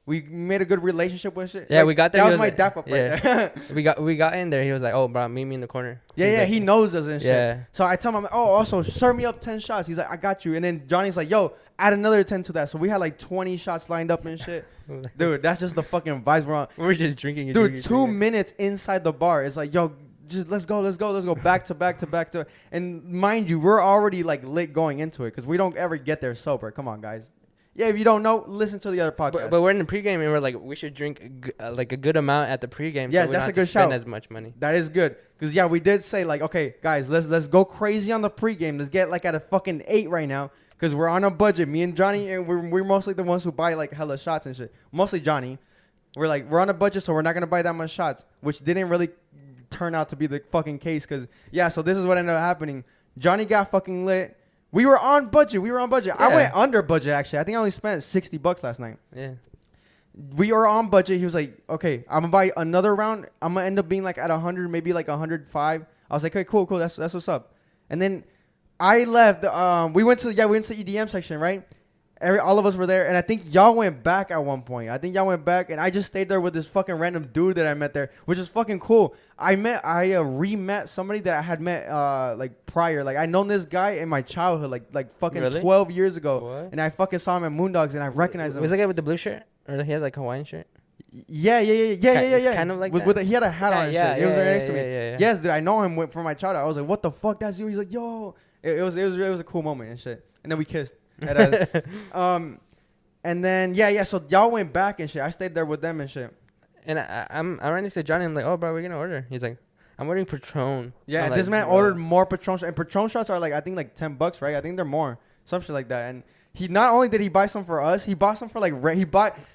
we made a good relationship with shit. Yeah, we got there. That was my dap up right there. we got in there. He was like, "Oh, bro, meet me in the corner." Yeah, he knows us and shit. Yeah. So I tell him, "Oh, also serve me up 10 shots." He's like, "I got you." And then Johnny's like, "Yo, add another 10 to that." So we had like 20 shots lined up and shit. Dude, that's just the fucking vibes we're on. We're just drinking. Dude, 2 minutes inside the bar. It's like, yo, just let's go. Back to back. And mind you, we're already like lit going into it because we don't ever get there sober. Come on, guys. Yeah, if you don't know, listen to the other podcast. But we're in the pregame and we're like, we should drink like a good amount at the pregame. Yeah, so we that's don't a good spend shout. As much money. That is good because yeah, we did say like, okay, guys, let's go crazy on the pregame. Let's get like at a fucking 8 right now because we're on a budget. Me and Johnny, and we're mostly the ones who buy like hella shots and shit. Mostly Johnny. We're on a budget, so we're not gonna buy that much shots, which didn't really turn out to be the fucking case because yeah. So this is what ended up happening. Johnny got fucking lit. We were on budget. I Yeah. went under budget actually. I think I only spent $60 last night. Yeah. We were on budget. He was like, okay, I'm gonna buy another round. I'm gonna end up being like at 100, maybe like 105. I was like, okay, cool. That's what's up. And then I left. We went to the EDM section, right? All of us were there, and I think y'all went back at one point. And I just stayed there with this fucking random dude that I met there, which is fucking cool. I re-met somebody that I had met like prior. Like I known this guy in my childhood, like fucking Really? 12 years ago, What? and I fucking saw him at Moondogs, and I recognized him. Was the guy with the blue shirt, or he had like Hawaiian shirt? Yeah. It's kind of like that. He had a hat on and shit. He was right next to me. Yeah. Yes, dude, I know him from my childhood. I was like, what the fuck, that's you? He's like, yo. It was a cool moment and shit. And then we kissed. And then so y'all went back and shit. I stayed there with them and shit. And I ran next to Johnny. I'm like, oh, bro, we're gonna order. He's like, I'm ordering Patron. Yeah, I'm this like, man bro. ordered more Patron shots. And Patron shots are like, I think like $10, right? I think they're more. Some shit like that. And he not only did he buy some for us, he bought some for like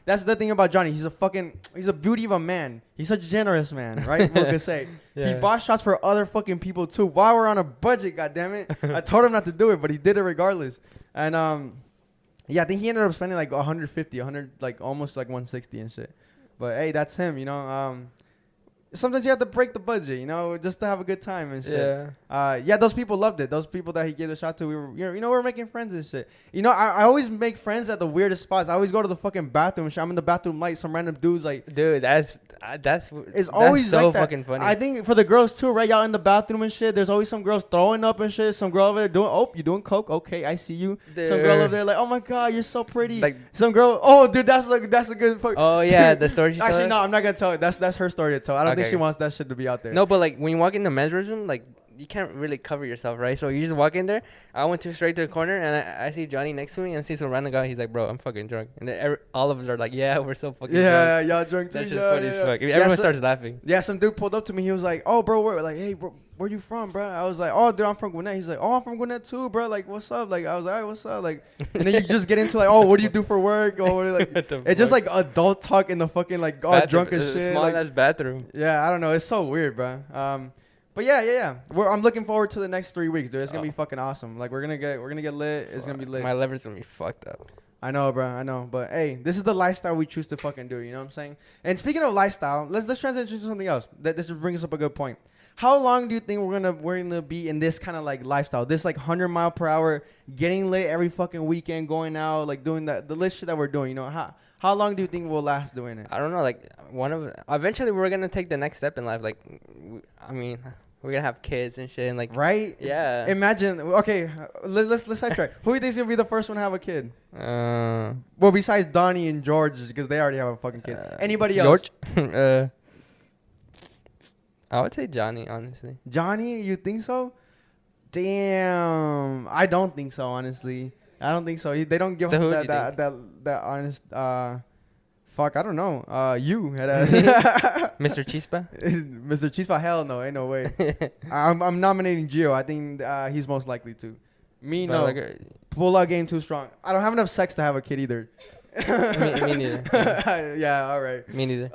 that's the thing about Johnny. He's a beauty of a man. He's such a generous man, right? We could say. Yeah. He bought shots for other fucking people too. While we're on a budget, goddammit. I told him not to do it, but he did it regardless. And yeah, I think he ended up spending like 100, like almost like 160 and shit. But hey, that's him, you know. Sometimes you have to break the budget, you know, just to have a good time and shit. Yeah. Those people loved it. Those people that he gave the shot to, we were making friends and shit. You know, I always make friends at the weirdest spots. I always go to the fucking bathroom and shit. I'm in the bathroom light. Some random dudes like, dude, that's always so like that. fucking funny. I think for the girls too, right? Y'all in the bathroom and shit. There's always some girls throwing up and shit. Some girl over there doing, oh, you doing coke? Okay, I see you. Dude. Some girl over there like, oh my god, you're so pretty. Like, some girl, oh dude, that's a good fuck. oh yeah, the story she told Actually, us? no, I'm not gonna tell it. That's her story to tell. I don't think Okay. she wants that shit to be out there. No, but like when you walk in the men's restroom, like you can't really cover yourself, right? So you just walk in there. I went straight to the corner and I see Johnny next to me and I see some random guy. He's like, bro, I'm fucking drunk. And then all of us are like, yeah, we're so fucking drunk. Yeah, y'all drunk too. That's just Yeah, funny yeah, as yeah. fuck. Yeah, Everyone so- starts laughing. Yeah, some dude pulled up to me. He was like, "Oh, bro, hey, bro, where you from, bro?" I was like, "Oh, dude, I'm from Gwinnett." He's like, "Oh, I'm from Gwinnett too, bro. Like, what's up?" Like, I was like, "All right, what's up?" Like, and then you just get into like, "Oh, what do you do for work?" Or like, What the it's just fuck? like adult talk in the fucking like all Bathroom, drunk as a shit. Small Like, ass bathroom. yeah, I don't know. It's so weird, bro. But yeah. I'm looking forward to the next 3 weeks, dude. It's gonna be fucking awesome. Like, we're gonna get lit. It's gonna be lit. My lever's gonna be fucked up. I know, bro. I know, but hey, this is the lifestyle we choose to fucking do. You know what I'm saying? And speaking of lifestyle, let's transition to something else. This brings up a good point. How long do you think we're gonna be in this kind of like lifestyle? This like 100 mile per hour, getting lit every fucking weekend, going out, like doing the lit shit that we're doing. You know, how long do you think we'll last doing it? I don't know. Like eventually we're gonna take the next step in life. Like, I mean, we're gonna have kids and shit. And like, Right? yeah. Imagine. Okay, let's sidetrack. Who do you think's gonna be the first one to have a kid? Uh, Well, besides Donnie and George, because they already have a fucking kid. Anybody else? George? I would say Johnny, honestly. Johnny, you think so? Damn, I don't think so. Honestly, I don't think so. They don't give So who him do you that honest. Fuck, I don't know. You had a Mr. Chispa? Mr. Chispa. Hell no, ain't no way. I'm nominating Gio. I think he's most likely to. Me But no. like, Pull out game too strong. I don't have enough sex to have a kid either. me neither. Yeah, all right. Me neither.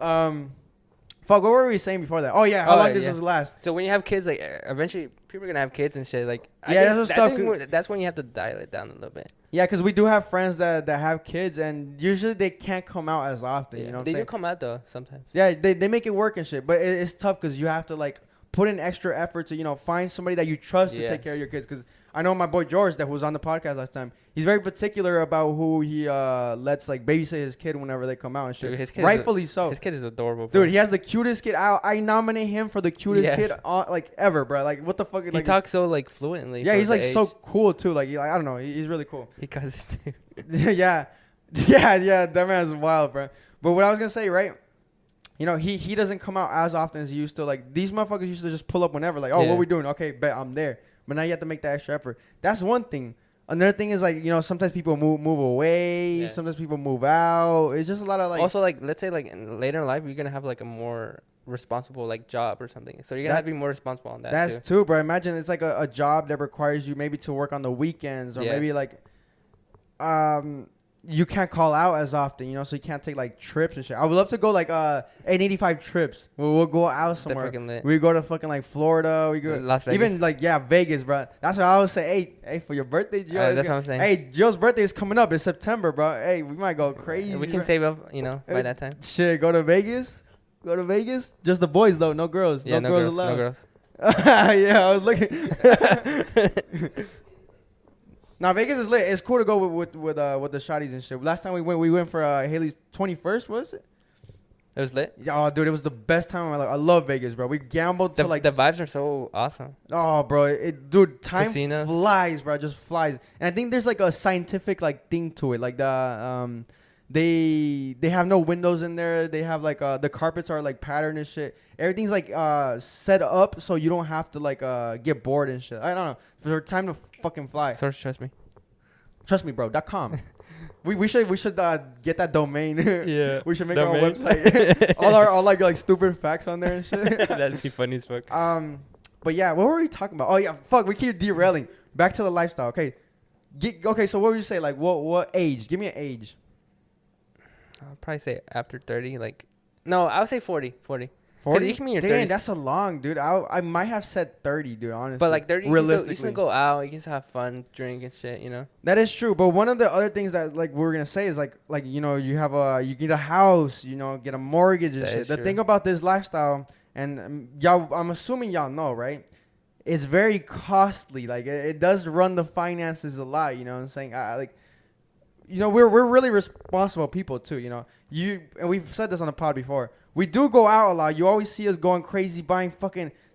Fuck, what were we saying before that? Oh yeah, how long does this last? So when you have kids, like eventually people are gonna have kids and shit. Like Yeah, that's I tough. think that's when you have to dial it down a little bit. Yeah, because we do have friends that have kids, and usually they can't come out as often. You know what They I'm do saying? come out though sometimes. Yeah, they make it work and shit, but it's tough because you have to like put in extra effort to find somebody that you trust to take care of your kids. Because I know my boy George that was on the podcast last time. He's very particular about who he lets like babysit his kid whenever they come out and shit. Dude, his kid Rightfully so. His kid is adorable, bro. Dude, he has the cutest kid. I nominate him for the cutest kid like ever, bro. Like what the fuck? He like, talks so like fluently. Yeah, for he's the like age. so cool too. Like I don't know. He's really cool. He causes too. yeah. That man's wild, bro. But what I was gonna say, right? He doesn't come out as often as he used to. Like these motherfuckers used to just pull up whenever. Like, oh, what we doing? Okay, bet I'm there. But now you have to make that extra effort. That's one thing. Another thing is like sometimes people move away. Yes. Sometimes people move out. It's just a lot of like. Also, like let's say like later in life you're gonna have like a more responsible like job or something. So you're gonna have to be more responsible on that. That's too, bro. Imagine it's like a job that requires you maybe to work on the weekends or maybe like you can't call out as often, so you can't take like trips and shit. I would love to go like 885 trips. We'll go out somewhere. We go to fucking like Florida. We go Las Vegas. even like Vegas, bro. That's what I always say. Hey, for your birthday, Joe. That's what I'm saying. Hey, Joe's birthday is coming up in September, bro. Hey, we might go crazy. We can save up, by that time. Shit, go to Vegas. Just the boys though, no girls. Yeah, no girls allowed. No girls. Yeah, I was looking. Now Vegas is lit. It's cool to go with the shotties and shit. Last time we went for Haley's 21st, was it? It was lit. Oh, dude, it was the best time of my life. I love Vegas, bro. We gambled till like the vibes are so awesome. Oh, bro, dude, time Casinos. flies, bro. Just flies. And I think there's like a scientific like thing to it. Like they have no windows in there. They have like the carpets are like patterned and shit. Everything's like set up so you don't have to like get bored and shit. I don't know. For time to fucking fly. Source, trust me. Trust me, bro. .com. we should get that domain. Yeah. We should make Domain. our website. all like stupid facts on there and shit. That'd be funny as fuck. But yeah, what were we talking about? Oh yeah, fuck. We keep derailing. Back to the lifestyle. Okay. Okay. So what would you say? Like what age? Give me an age. I'll probably say after 30. No, I would say 40. 40. 40? You can be in your Damn, 30s. that's a long, dude. I might have said 30, dude, honestly. But like 30, realistically. you can still go out. You can still have fun, drink and shit, That is true. But one of the other things that like we're going to say is like you get a house, get a mortgage and That shit. is The true. thing about this lifestyle, and y'all, I'm assuming y'all know, right? It's very costly. Like it does run the finances a lot, you know what I'm saying? We're really responsible people too, and we've said this on the pod before. We do go out a lot. You always see us going crazy,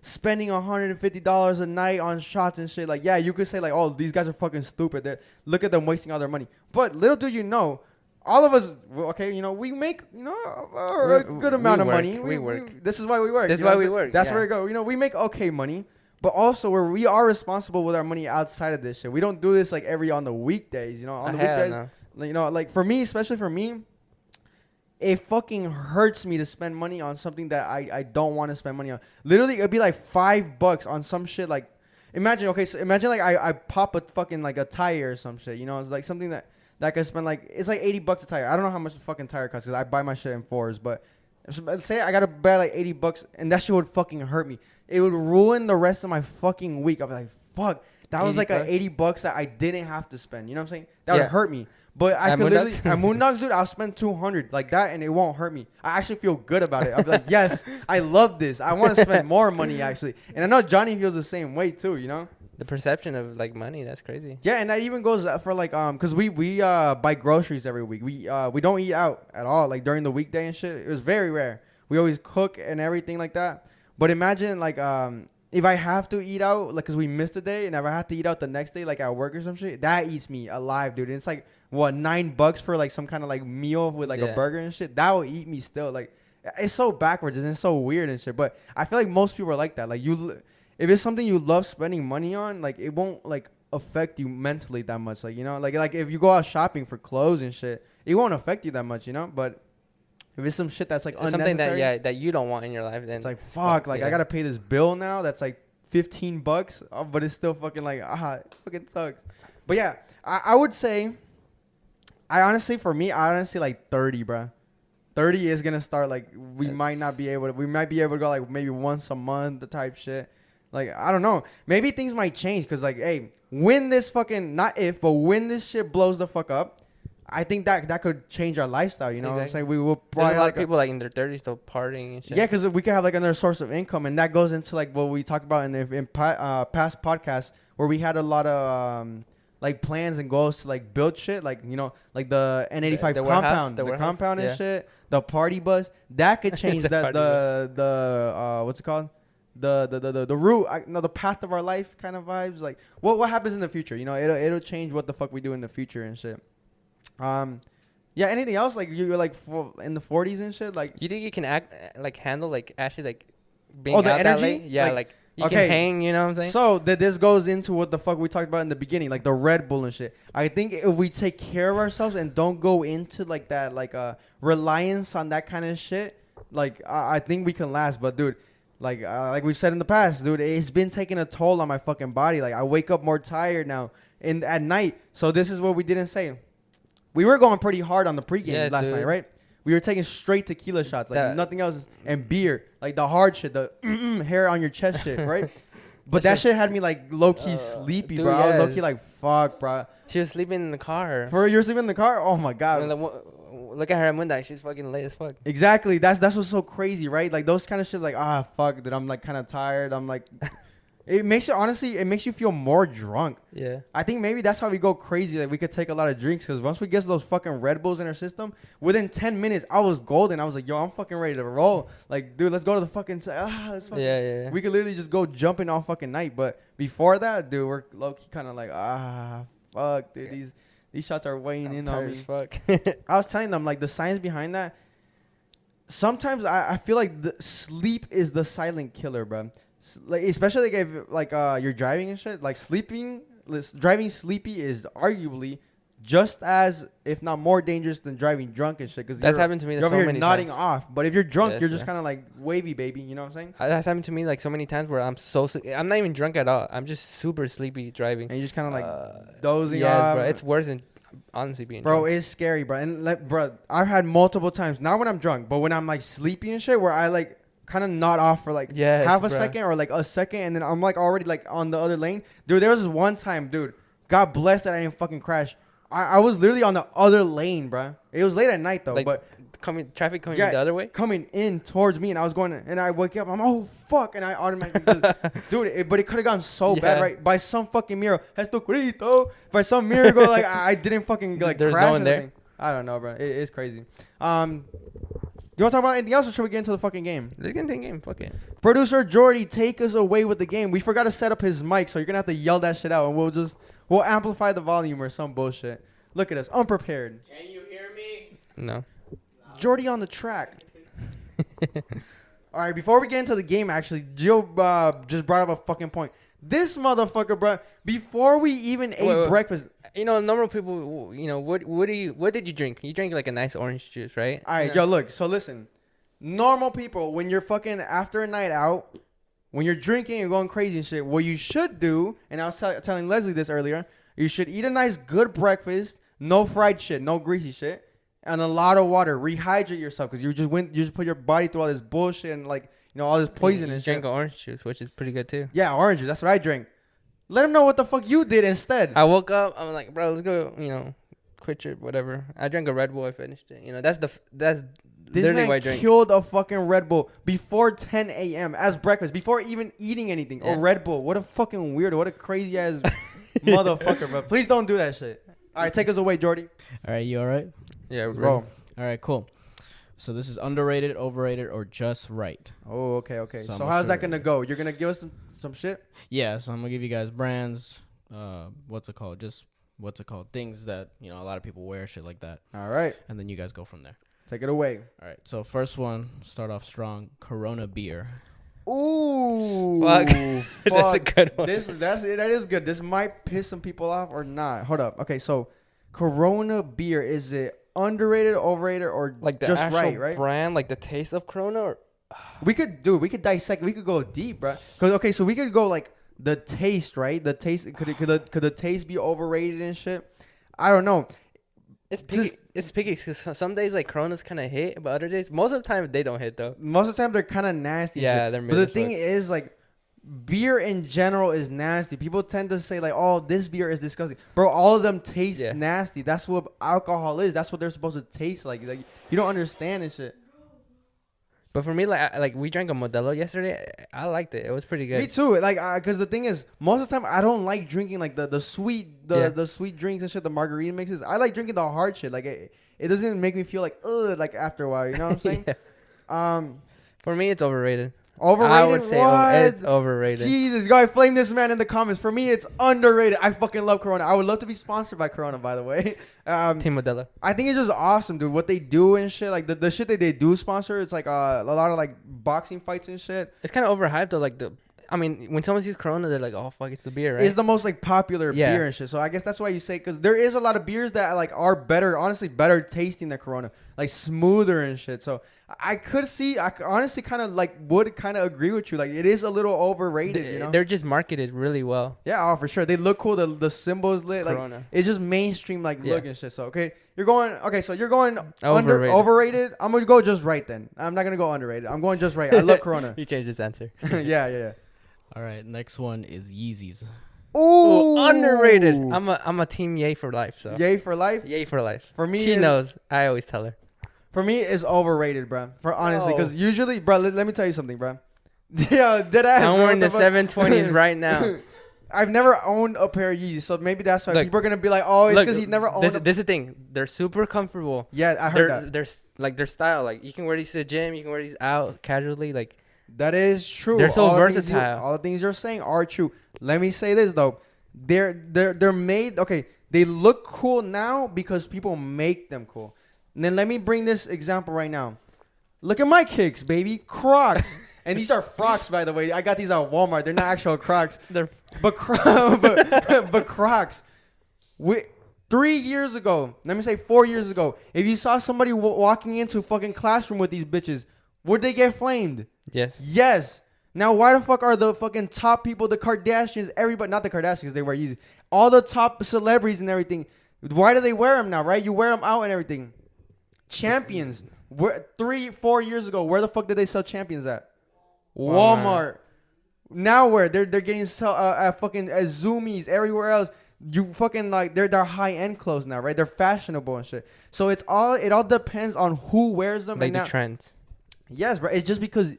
spending $150 a night on shots and shit. Like, yeah, you could say like, oh, these guys are fucking stupid. Look at them wasting all their money. But little do you know, all of us, we make, a good amount of money. We work. This is why we work. This is why we work. That's where we go. We make okay money. But also, we are responsible with our money outside of this shit. We don't do this like on the weekdays. On the weekdays, no. Like for me, especially for me, it fucking hurts me to spend money on something that I don't want to spend money on. Literally, it'd be like $5 on some shit. Like, imagine like I pop a fucking like a tire or some shit. It's like something that I could spend like, it's like $80 a tire. I don't know how much the fucking tire costs because I buy my shit in fours. But say I gotta buy like $80 and that shit would fucking hurt me. It would ruin the rest of my fucking week. I'd be like, fuck, that was like an $80 that I didn't have to spend. You know what I'm saying? That would hurt me. But I could literally, at Moondogs, dude, I'll spend $200 like that and it won't hurt me. I actually feel good about it. I'll be like, yes, I love this. I want to spend more money actually. And I know Johnny feels the same way too, The perception of like money, that's crazy. Yeah, and that even goes for like because we buy groceries every week. We don't eat out at all like during the weekday and shit. It was very rare. We always cook and everything like that. But imagine like if I have to eat out like because we missed a day and if I have to eat out the next day like at work or some shit, that eats me alive, dude. And it's like what $9 for like some kind of like meal with like a burger and shit. That will eat me still. Like it's so backwards and it's so weird and shit. But I feel like most people are like that. Like if it's something you love spending money on, like it won't like affect you mentally that much. Like like if you go out shopping for clothes and shit, it won't affect you that much. But if it's some shit that's like unnecessary, something that you don't want in your life, then it's like fuck. Like I gotta pay this bill now. That's like $15, but it's still fucking like it fucking sucks. But yeah, I would say, I honestly like 30, bro. 30 is gonna start like we might be able to go like maybe once a month, the type shit. Like I don't know, maybe things might change because like hey, when this fucking when this shit blows the fuck up, I think that could change our lifestyle. You know what I'm saying? We will probably there's a lot of people like in their 30s still partying and shit. Yeah, because we could have like another source of income, and that goes into like what we talked about in past podcasts where we had a lot of like plans and goals to like build shit, like like the N85 compound, the compound and shit, the party bus. That could change the what's it called? The route, the path of our life kind of vibes. Like what happens in the future? It'll change what the fuck we do in the future and shit. Yeah. Anything else? Like you're like in the 40s and shit. Like you think you can handle like actually like being the out energy? that late? Yeah, like you can hang. You know what I'm saying? So this goes into what the fuck we talked about in the beginning, like the Red Bull and shit. I think if we take care of ourselves and don't go into like that, like reliance on that kind of shit, like I think we can last. But dude, like we've said in the past, dude, it's been taking a toll on my fucking body. Like I wake up more tired now at night. So this is what we didn't say. we were going pretty hard on the pregame Yes, last dude. night, right? We were taking straight tequila shots, like That- nothing else, and beer, like the hard shit, the hair on your chest shit, right? But that shit had me like low key sleepy, dude, bro. I was low key yes. like, fuck, bro. She was sleeping in the car. For you're sleeping in the car? Oh my god. And look at her at Moondog. She's fucking late as fuck. Exactly. That's what's so crazy, right? Like those kind of shit. Like fuck, dude. I'm like kind of tired. I'm like, it makes you feel more drunk. Yeah. I think maybe that's how we go crazy. Like we could take a lot of drinks because once we get those fucking Red Bulls in our system, within 10 minutes I was golden. I was like, yo, I'm fucking ready to roll. Like, dude, let's go to the fucking. Let's fucking Yeah. We could literally just go jumping all fucking night. But before that, dude, we're low key kind of like, fuck, dude. These shots are weighing in on Tired me. as fuck. I was telling them like the science behind that. Sometimes I feel like the sleep is the silent killer, bro. Like especially like if like you're driving and shit. Like driving sleepy is arguably just as, if not more dangerous than driving drunk and shit. Because That's happened to me you're so over here many nodding times. off. But if you're drunk, Yes, you're just yeah. kind of like wavy, baby. You know what I'm saying? That's happened to me like so many times where I'm I'm not even drunk at all. I'm just super sleepy driving. And you just kind of like dozing yes, off. bro. It's worse than honestly being Bro, drunk. it's scary, bro. And bro, I've had multiple times. Not when I'm drunk, but when I'm like sleepy and shit, where I like kind of nod off for like Yes, half a bro. second or like a second, and then I'm like already like on the other lane. Dude, there was this one time, dude. God bless that I didn't fucking crash. I was literally on the other lane, bro. It was late at night though, Like, but traffic coming yeah, the other way. coming in towards me, and I was going, and I wake up. I'm oh fuck, and I automatically, dude. But it could have gone so bad, Yeah. right? By some fucking miracle, Jesucristo. By some miracle, like I didn't fucking like There's crash. no one or there. anything. I don't know, bro. It's crazy. You want to talk about anything else, or should we get into the fucking game? Let's get into the game. Fuck it. Producer Jordy, take us away with the game. We forgot to set up his mic, so you're gonna have to yell that shit out, and we'll amplify the volume or some bullshit. Look at us, unprepared. Can you hear me? No. Jordy on the track. All right, before we get into the game, actually, Joe just brought up a fucking point. This motherfucker, bro, before we even ate wait. breakfast. You know, normal people. You know, what did you drink? You drank like a nice orange juice, right? All right, yo, look. So listen, normal people, when you're fucking after a night out, when you're drinking and going crazy and shit, what you should do, and I was telling Leslie this earlier, you should eat a nice good breakfast, no fried shit, no greasy shit, and a lot of water. Rehydrate yourself because you just put your body through all this bullshit and like all this poison You and drank shit. orange juice, which is pretty good too. Yeah, oranges. That's what I drank. Let him know what the fuck you did instead. I woke up. I'm like, bro, let's go. You know, quit trip, whatever. I drank a Red Bull. I finished it. You know, that's This literally what I man drank. killed a fucking Red Bull before 10 a.m. as breakfast, before even eating anything. Yeah. A Red Bull. What a fucking weirdo. What a crazy ass motherfucker, bro. Please don't do that shit. All right, take us away, Jordy. All right, you all right? Yeah, Let's bro. roll. All right, cool. So this is underrated, overrated, or just right. Oh, okay. So So I'm how's that sure- gonna go? You're gonna give us some shit? Yeah, so I'm gonna give you guys brands. Things that a lot of people wear, shit like that, All right. and then you guys go from there. Take it away. All right. So first one, start off strong. Corona beer. Ooh. Fuck. That's a good one. That is good. This might piss some people off or not. Hold up. Okay, so Corona beer, is it underrated, overrated, or Like the just actual right? brand, like the taste of Corona. Or, We could dissect. We could go deep, bro. Cause so we could go like the taste, right? The taste could the taste be overrated and shit? I don't know. it's picky. It's picky because some days like Coronas kind of hit, but other days, most of the time they don't hit though. Most of the time they're kind of nasty. Yeah, shit. they're But mid the as thing fuck. is, like, beer in general is nasty. People tend to say like, "Oh, this beer is disgusting," bro. All of them taste Yeah. nasty. That's what alcohol is. That's what they're supposed to taste like. Like you don't understand and shit. But for me, like we drank a Modelo yesterday. I liked it. It was pretty good. Me too. Like, cause the thing is, most of the time I don't like drinking like the sweet the sweet drinks and shit. The margarita mixes. I like drinking the hard shit. Like it doesn't make me feel like like after a while. You know what I'm saying? Yeah. For me, it's overrated. Overrated. I would say what? it's overrated. Jesus, go ahead, flame this man in the comments. For me, it's underrated. I fucking love Corona. I would love to be sponsored by Corona, by the way. Team Modelo. I think it's just awesome, dude. What they do and shit, like the shit that they do sponsor, it's like a lot of like boxing fights and shit. It's kind of overhyped though. Like I mean, when someone sees Corona, they're like, "Oh fuck, it's the beer, right?" It's the most like popular Yeah. beer and shit. So I guess that's why you say, because there is a lot of beers that like are better, honestly, better tasting than Corona, like smoother and shit. So I honestly kind of like would kind of agree with you. Like it is a little overrated, you know? They're just marketed really well. Yeah, for sure. They look cool. The symbols lit. Like Corona. it's just mainstream like Yeah. look and shit. So okay, You're going. Okay, so you're going Overrated. overrated. I'm gonna go just right then. I'm not gonna go underrated. I'm going just right. I love Corona. You changed his answer. Yeah. All right, next one is Yeezys. Ooh, Underrated. I'm a team yay for life. So Yay for life. yay for life. For me, She knows. I always tell her. For me, it's overrated, bro. For honestly, No. because usually, bro, let me tell you something, bro. Yeah, dead ass. I'm bro, wearing the what fuck? 720s right now. I've never owned a pair of Yeezys, so maybe that's why Look, people are gonna be like, "Oh, it's because he never owned." This is the thing. They're super comfortable. Yeah, I heard that. They're like their style. Like you can wear these to the gym. You can wear these out casually. Like That is true. They're so All the things versatile. all the things you're saying are true. Let me say this though. They're made okay. They look cool now because people make them cool. And then let me bring this example right now. Look at my kicks, baby. Crocs. And these are frocks, by the way. I got these at Walmart. They're not actual Crocs. they're But but Crocs. 3 years ago, let me say 4 years ago, if you saw somebody walking into a fucking classroom with these bitches, would they get flamed? yes. Yes. Now, why the fuck are the fucking top people, the Kardashians, everybody, not the Kardashians, they wear Yeezy, all the top celebrities and everything, why do they wear them now, right? You wear them out and everything. Champions. 3-4 years ago, where the fuck did they sell Champions at? Walmart. Now where? They're getting at fucking at Zoomies, everywhere else. You fucking like, they're high-end clothes now, right? They're fashionable and shit. So it all depends on who wears them. Like and the now, trends. yes, bro. It's just because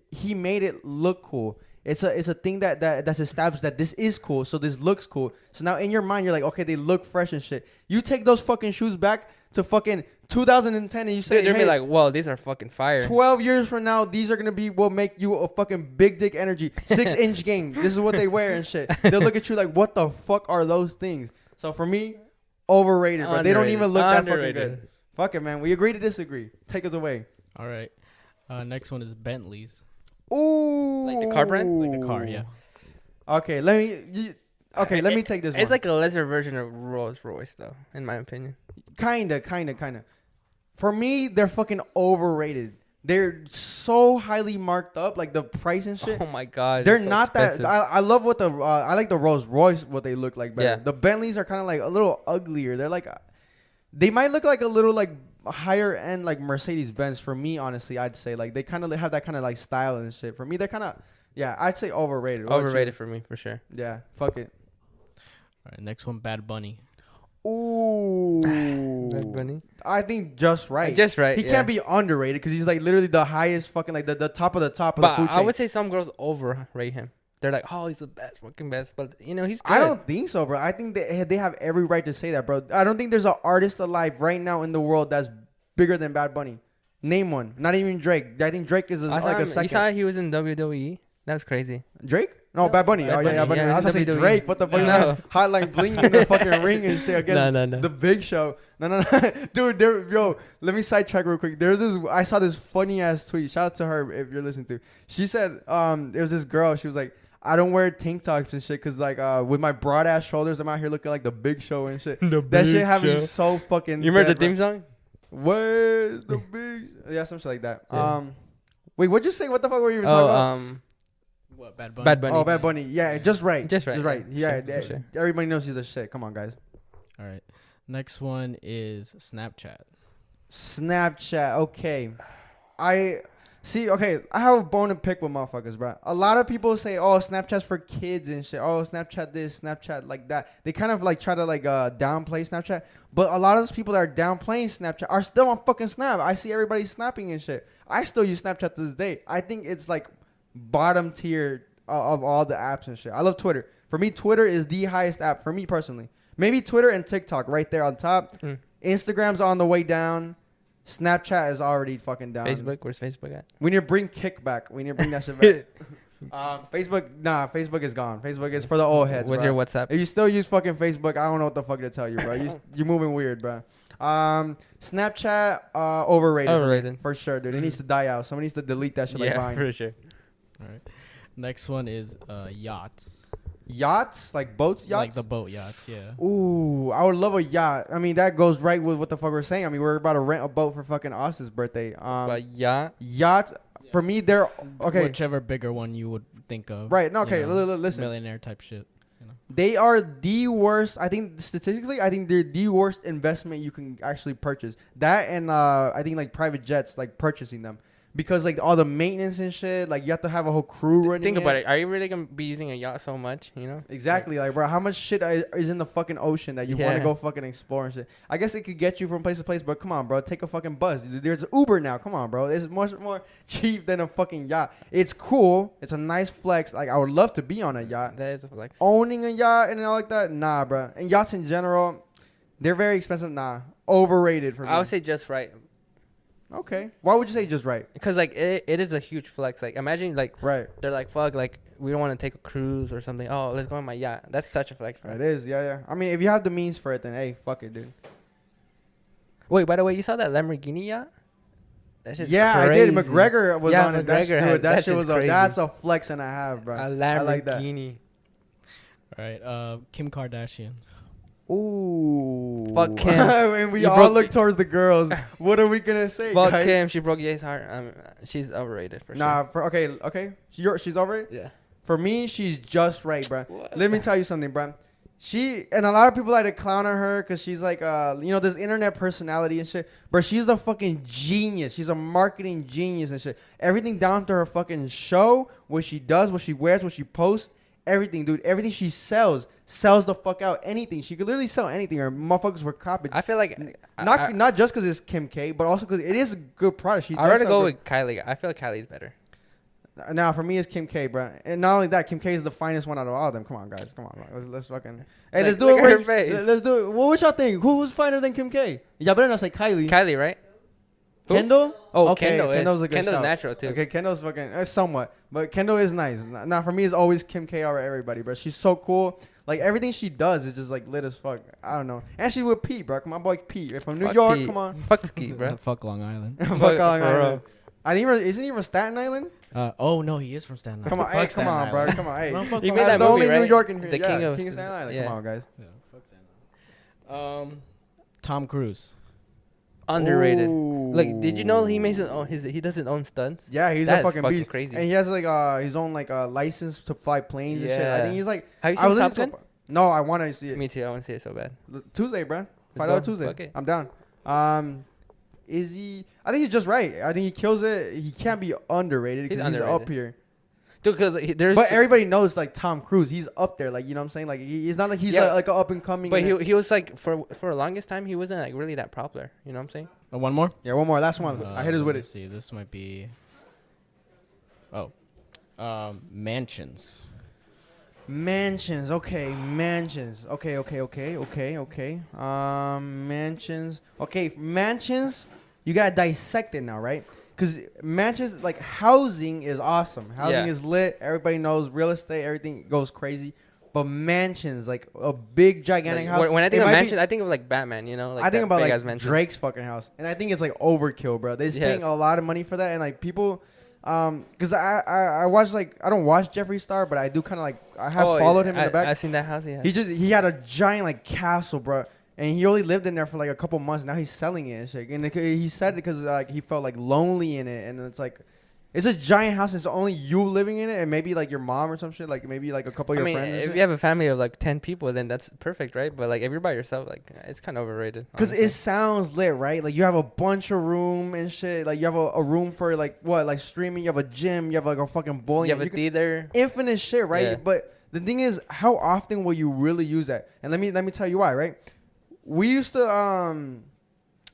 he made it look cool. It's a thing that's established that this is cool, so this looks cool. So now in your mind, you're like, okay, they look fresh and shit. You take those fucking shoes back to fucking 2010 and you say, They'll hey, be like, whoa, these are fucking fire. 12 years from now, these are going to be what make you a fucking big dick energy. 6-inch gang. This is what they wear and shit. They'll look at you like, what the fuck are those things? So for me, overrated, bro. They don't even look that fucking good. Fuck it, man. We agree to disagree. Take us away. All right. Next one is Bentleys. Ooh. Like the car brand? Like the car, yeah. Okay, let me take this one. It's like a lesser version of Rolls Royce, though, in my opinion. Kinda. For me, they're fucking overrated. They're so highly marked up, like the price and shit. Oh my god, They're so not expensive. that. I love what I like the Rolls Royce, what they look like better. Yeah. The Bentleys are kind of like a little uglier. They're like, they might look like a little like higher end like Mercedes Benz for me. Honestly, I'd say like they kind of have that kind of like style and shit. For me, they're kind of I'd say overrated. What about you? Overrated for me, for sure. Yeah, fuck it. All right. Next one, Bad Bunny. Ooh, Bad Bunny? I think just right. Just right. He yeah. can't be underrated because he's like literally the highest fucking like the top of the top of But the food chain. I would say some girls overrate him. They're like, oh, he's the best, fucking best. But you know, he's good. I don't think so, bro. I think they have every right to say that, bro. I don't think there's an artist alive right now in the world that's bigger than Bad Bunny. Name one. Not even Drake. I think Drake is I saw like a him, second. you saw he was in WWE. That was crazy. Drake? No, No, Bad Bunny. Bad Oh yeah, Bunny. Bunny. Yeah, I was gonna say WWE. Drake. What the fuck? No. Is that? Hotline bling in the fucking ring and shit against No. the Big Show. No. Dude, yo, let me sidetrack real quick. There's this. I saw this funny ass tweet. Shout out to her if you're listening to. She said, there was this girl. She was like, I don't wear tank tops and shit because like with my broad ass shoulders, I'm out here looking like the Big Show and shit. That shit have me so fucking. You remember dead, the theme song? Where's the big? Yeah, some shit like that. Yeah. Wait, what'd you say? What the fuck were you even talking about? What, Bad Bunny? Bad Bunny. Oh, Bad Bunny. Yeah, just right. Just right. Just right. Yeah, For sure. everybody knows he's a shit. Come on, guys. All right. Next one is Snapchat. Snapchat. Okay. I see. Okay, I have a bone to pick with motherfuckers, bro. A lot of people say, "Oh, Snapchat's for kids and shit." Oh, Snapchat this, Snapchat like that. They kind of like try to like downplay Snapchat, but a lot of those people that are downplaying Snapchat are still on fucking Snap. I see everybody snapping and shit. I still use Snapchat to this day. I think it's like bottom tier of all the apps and shit. I love Twitter. For me, Twitter is the highest app for me personally. Maybe Twitter and TikTok right there on top. Instagram's on the way down. Snapchat is already fucking down. Facebook. Where's Facebook at? We need to bring Kick back. We need to bring that shit back. Facebook, nah, Facebook is gone. Facebook is for the old heads, What's bro. your WhatsApp? If you still use fucking Facebook, I don't know what the fuck to tell you, bro. You're moving weird, bro. Snapchat, overrated. Overrated. For sure, dude. It needs to die out. Someone needs to delete that shit like Yeah, Vine. for sure. All right. Next one is yachts. Yachts? Like boats, yachts? Like the boat yachts, yeah. Ooh, I would love a yacht. I mean, that goes right with what the fuck we're saying. I mean, we're about to rent a boat for fucking Austin's birthday. But yeah, Yachts, for me, they're okay. Whichever bigger one you would think of. Right. No, okay. You know, Listen. Millionaire type shit. You know? They are the worst. I think statistically, I think they're the worst investment you can actually purchase. That and I think like private jets, like purchasing them. Because like all the maintenance and shit, like you have to have a whole crew running. Think about it. Are you really gonna be using a yacht so much? You know. Exactly, like bro, how much shit is in the fucking ocean that you want to Yeah. go fucking explore and shit? I guess it could get you from place to place, but come on, bro, take a fucking bus. There's Uber now. Come on, bro, it's much more cheap than a fucking yacht. It's cool. It's a nice flex. Like I would love to be on a yacht. That is a flex. Owning a yacht and all like that, nah, bro. And yachts in general, they're very expensive. Nah, overrated for me. I would say just right. Okay, why would you say just right? Because like it is a huge flex. Like imagine like Right. they're like fuck like we don't want to take a cruise or something. Oh, let's go on my yacht. That's such a flex, bro. It is, yeah. I mean, if you have the means for it, then hey, fuck it, dude. Wait, by the way, you saw that Lamborghini yacht? That shit's Yeah, crazy. I did. McGregor was Yeah, on it. McGregor had- That that shit was shit's crazy. that's a flex and a half, bro. A I like that. Lamborghini. All right. Kim Kardashian. Ooh. Fuck Kim. And we You all broke- look towards the girls. What are we gonna say, Fuck guys? Kim. She broke Ye's heart. She's overrated for Nah, okay. She's over it. sure. Yeah. For me, she's just right, bro. What? Let me tell you something, bro. She and a lot of people like to clown on her because she's like, this internet personality and shit. But she's a fucking genius. She's a marketing genius and shit. Everything down to her fucking show, what she does, what she wears, what she posts, everything, dude. Everything she sells the fuck out. Anything. She could literally sell anything. Or motherfuckers were copied. I feel like Not just because it's Kim K, but also because it is a good product. I'd rather go with Kylie. I feel like Kylie's better. Now, for me, it's Kim K, bro. And not only that, Kim K is the finest one out of all of them. Come on, guys. Come on. Let's fucking... Hey, let's do it. look at her Right. face. Let's do it. What y'all think? Who's finer than Kim K? Y'all better not say Kylie. Kylie, right? Who? Kendall? Oh, Okay, Kendall is. Kendall's a good Kendall's shout. natural, too. Okay, Kendall's fucking... somewhat. But Kendall is nice. Now, for me, it's always Kim K over everybody, bro. She's so cool. Like, everything she does is just, like, lit as fuck. I don't know. And she's with Pete, bro. My boy Pete. From New Fuck York, Pete. come on. Fuck Ski, bro. Fuck Long Island. Fuck For Long Island. real. I think isn't he from Staten Island? Oh no, he is from Staten Island. Come on, Fuck hey, come Staten on, bro. Island. Come on, hey. Don't fuck He Long made That's that the movie, only right? New York in here. The Yeah, King of King of Staten Island. yeah. Come on, guys. Yeah, fuck Staten Island. Tom Cruise. Underrated. Ooh. Look, did you know he makes he does his own stunts? Yeah, he's That a is fucking fucking beast. crazy. And he has like his own like license to fly planes and shit. I Yeah. think he's like. Have you I seen was Top listening Gun? No, I want to see it. Me too. I want to see it so bad. Tuesday, bro. Let's $5 go. Tuesday. Fuck it. I'm down. Is he? I think he's just right. I think he kills it. He can't be underrated He's because he's up underrated. here. Dude, because there's. But everybody knows like Tom Cruise. He's up there. Like you know what I'm saying. Like he's not like he's Yeah. like an up and coming. But he was like for the longest time he wasn't like really that popular. You know what I'm saying? One more. Yeah, one more. Last one. I hit us with Let's it. see. This might be. Mansions. Mansions. Okay, mansions. Okay. Mansions. Okay, mansions. You gotta dissect it now, right? Because mansions, like housing, is awesome. Housing Yeah. is lit. Everybody knows real estate. Everything goes crazy. But mansions, like a big gigantic Like, house. when I it think of might be- mansion, I think of like Batman. You know, like I think that about big-ass like mansion. Drake's fucking house, and I think it's like overkill, bro. They're just paying Yes. a lot of money for that, and like people, because I watch like I don't watch Jeffree Star, but I do kind of like I have followed him in the back. I've seen that house. Yeah. He had a giant like castle, bro, and he only lived in there for like a couple months. Now he's selling it and shit. And he said it because like he felt like lonely in it, and it's like. It's a giant house. It's only you living in it, and maybe like your mom or some shit. Like maybe like a couple of I your mean, friends. and if shit. you have a family of like 10 people, then that's perfect, right? But like if you're by yourself, like it's kind of overrated. Because it honestly. sounds lit, right? Like you have a bunch of room and shit. Like you have a room for like what, like streaming. You have a gym. You have like a fucking bowling. you have a theater. Infinite shit, right? Yeah. But the thing is, how often will you really use that? And let me tell you why, right? We used to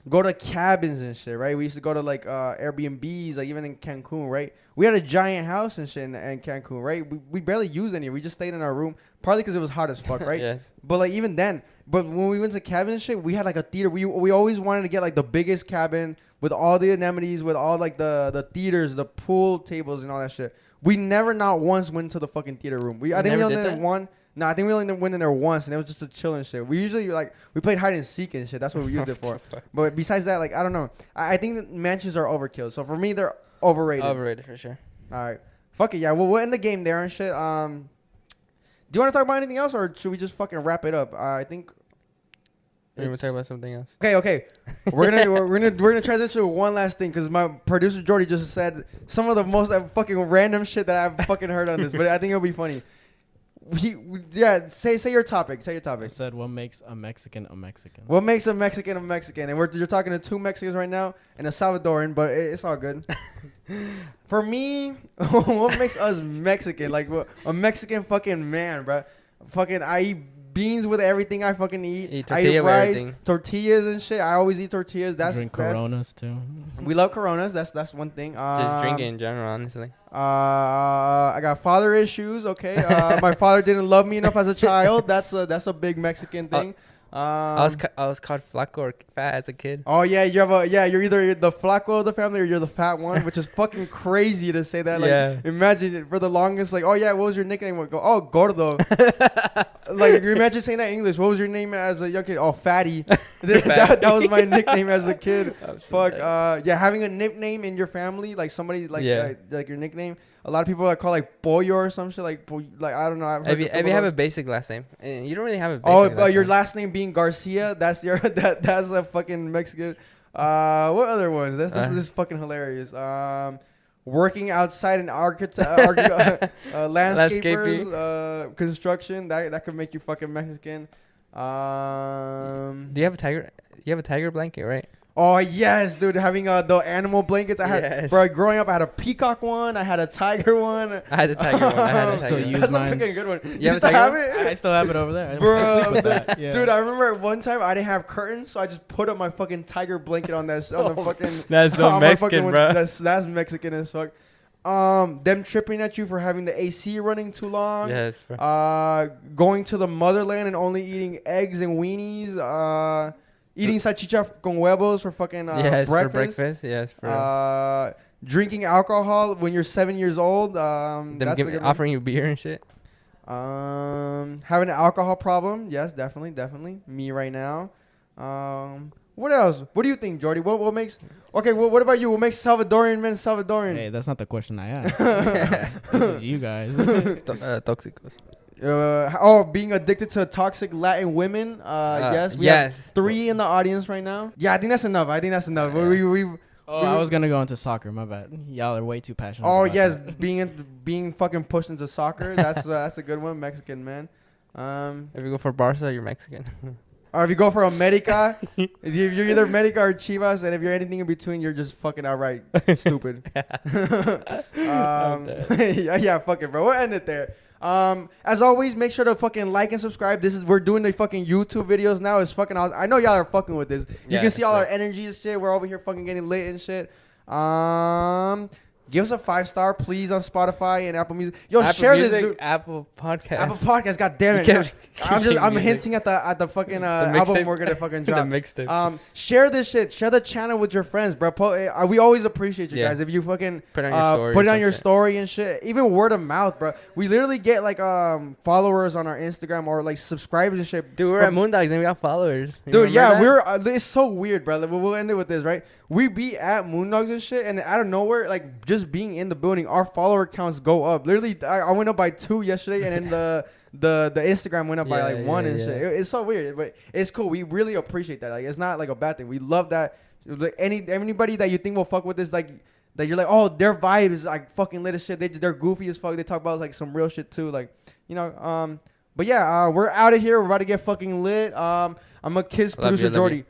go to cabins and shit, right? We used to go to like Airbnbs, like even in Cancun, right? We had a giant house and shit in Cancun, right? We barely used any. We just stayed in our room, partly because it was hot as fuck, right? Yes. But like even then, but when we went to cabin and shit, we had like a theater. We always wanted to get like the biggest cabin with all the amenities, with all like the theaters, the pool tables, and all that shit. We never not once went to the fucking theater room. I think we Never only did did that? one. No, I think we only went in there once, and it was just a chilling shit. We usually like we played hide and seek and shit. That's what we used it for. But besides that, like I don't know. I think that mansions are overkill. So for me, they're overrated. Overrated for sure. All right, fuck it, yeah. Well, we'll end the game there and shit. Do you want to talk about anything else, or should we just fucking wrap it up? I think. We're gonna it's- talk about something else. Okay. we're gonna transition to one last thing because my producer Jordy just said some of the most fucking random shit that I've fucking heard on this, but I think it'll be funny. Yeah, say your topic. Say your I topic. said what makes a Mexican a Mexican. What makes a Mexican a Mexican? And you're talking to two Mexicans right now and a Salvadoran, but it's all good. For me, what makes us Mexican? Like a Mexican fucking man, bro. Fucking, I eat beans with everything I fucking eat. Eat I eat tortilla with rice, everything. tortillas and shit. I always eat tortillas. That's Drink Coronas too. We love Coronas. That's one thing. Just drinking in general, honestly. I got father issues. Okay, my father didn't love me enough as a child. That's a big Mexican thing. I was called flaco or fat as a kid. Oh yeah, you're either the flaco of the family or you're the fat one, which is fucking crazy to say that. Like, Yeah. imagine it for the longest, like, oh yeah, what was your nickname? We'll go, oh, gordo. Like, you imagine saying that in English. What was your name as a young kid? Oh, fatty. that was my nickname as a kid. Fuck. Yeah, having a nickname in your family, like somebody like like your nickname. A lot of people that call like pollo or some shit like I don't know. If you have a basic last name, and you don't really have a basic but your name. last name being Garcia, that's your that's a fucking Mexican. What other ones? This is fucking hilarious. Working outside an landscapers, construction that could make you fucking Mexican. Do you have a tiger? You have a tiger blanket, right? Oh yes, dude! Having the animal blankets, I had, Yes. bro. Growing up, I had a peacock one. I had a tiger one. I had the tiger one. I had I a still tiger. use That's mine. a fucking good one. You You have a still tiger have it? I still have it over there. I Bro, sleep with that. Yeah. Dude, I remember one time I didn't have curtains, so I just put up my fucking tiger blanket on that on the fucking. That's so on my Mexican, fucking- bro. That's Mexican as fuck. Them tripping at you for having the AC running too long. Yes, bro. Going to the motherland and only eating eggs and weenies. Eating salchicha con huevos for fucking Yes, breakfast. for breakfast. Yes, for Drinking alcohol when you're 7 years old. them That's a good one. offering you beer and shit. Having an alcohol problem. Yes, definitely. Me right now. What else? What do you think, Jordy? What makes... Okay, what about you? What makes Salvadorian men Salvadorian? Hey, that's not the question I asked. This is you guys. Toxicos. Being addicted to toxic Latin women. Yes. We have 3 in the audience right now. Yeah, I think that's enough. Yeah. I was gonna go into soccer. My bad. Y'all are way too passionate. Oh about yes, that. being fucking pushed into soccer. That's a good one. Mexican man. If you go for Barca, you're Mexican. Or if you go for America, you're either America or Chivas, and if you're anything in between, you're just fucking outright stupid. Yeah, fuck it, bro. We'll end it there. As always, make sure to fucking like and subscribe. We're doing the fucking YouTube videos now. It's fucking awesome. I know y'all are fucking with this. You can see all our energy and shit. We're over here fucking getting lit and shit. Give us a 5-star, please, on Spotify and Apple Music. Yo, Apple share Music, this, dude. Apple Podcast. Apple Podcast, god damn it. I'm hinting at the fucking album mixtape. we're gonna fucking The drop. mixtape. Share this shit. Share the channel with your friends, bro. We always appreciate you Yeah. guys if you fucking Put it on your story. put it or on your some shit. story and shit. Even word of mouth, bro. We literally get like followers on our Instagram or like subscribers and shit. Dude, we're at Moondogs and we got followers. You Dude, remember yeah, that? it's so weird, bro. Like, we'll end it with this, right? We be at Moondogs and shit, and out of nowhere, like just being in the building, our follower counts go up. Literally, I went up by 2 yesterday, and then the Instagram went up by like 1 and shit. It's so weird, but it's cool. We really appreciate that. Like, it's not like a bad thing. We love that. Like anybody that you think will fuck with this, like that you're like, oh, their vibe is like fucking lit as shit. They're goofy as fuck. They talk about like some real shit too, like But yeah, we're out of here. We're about to get fucking lit. I'm gonna kiss Love you, producer love you. Jordy.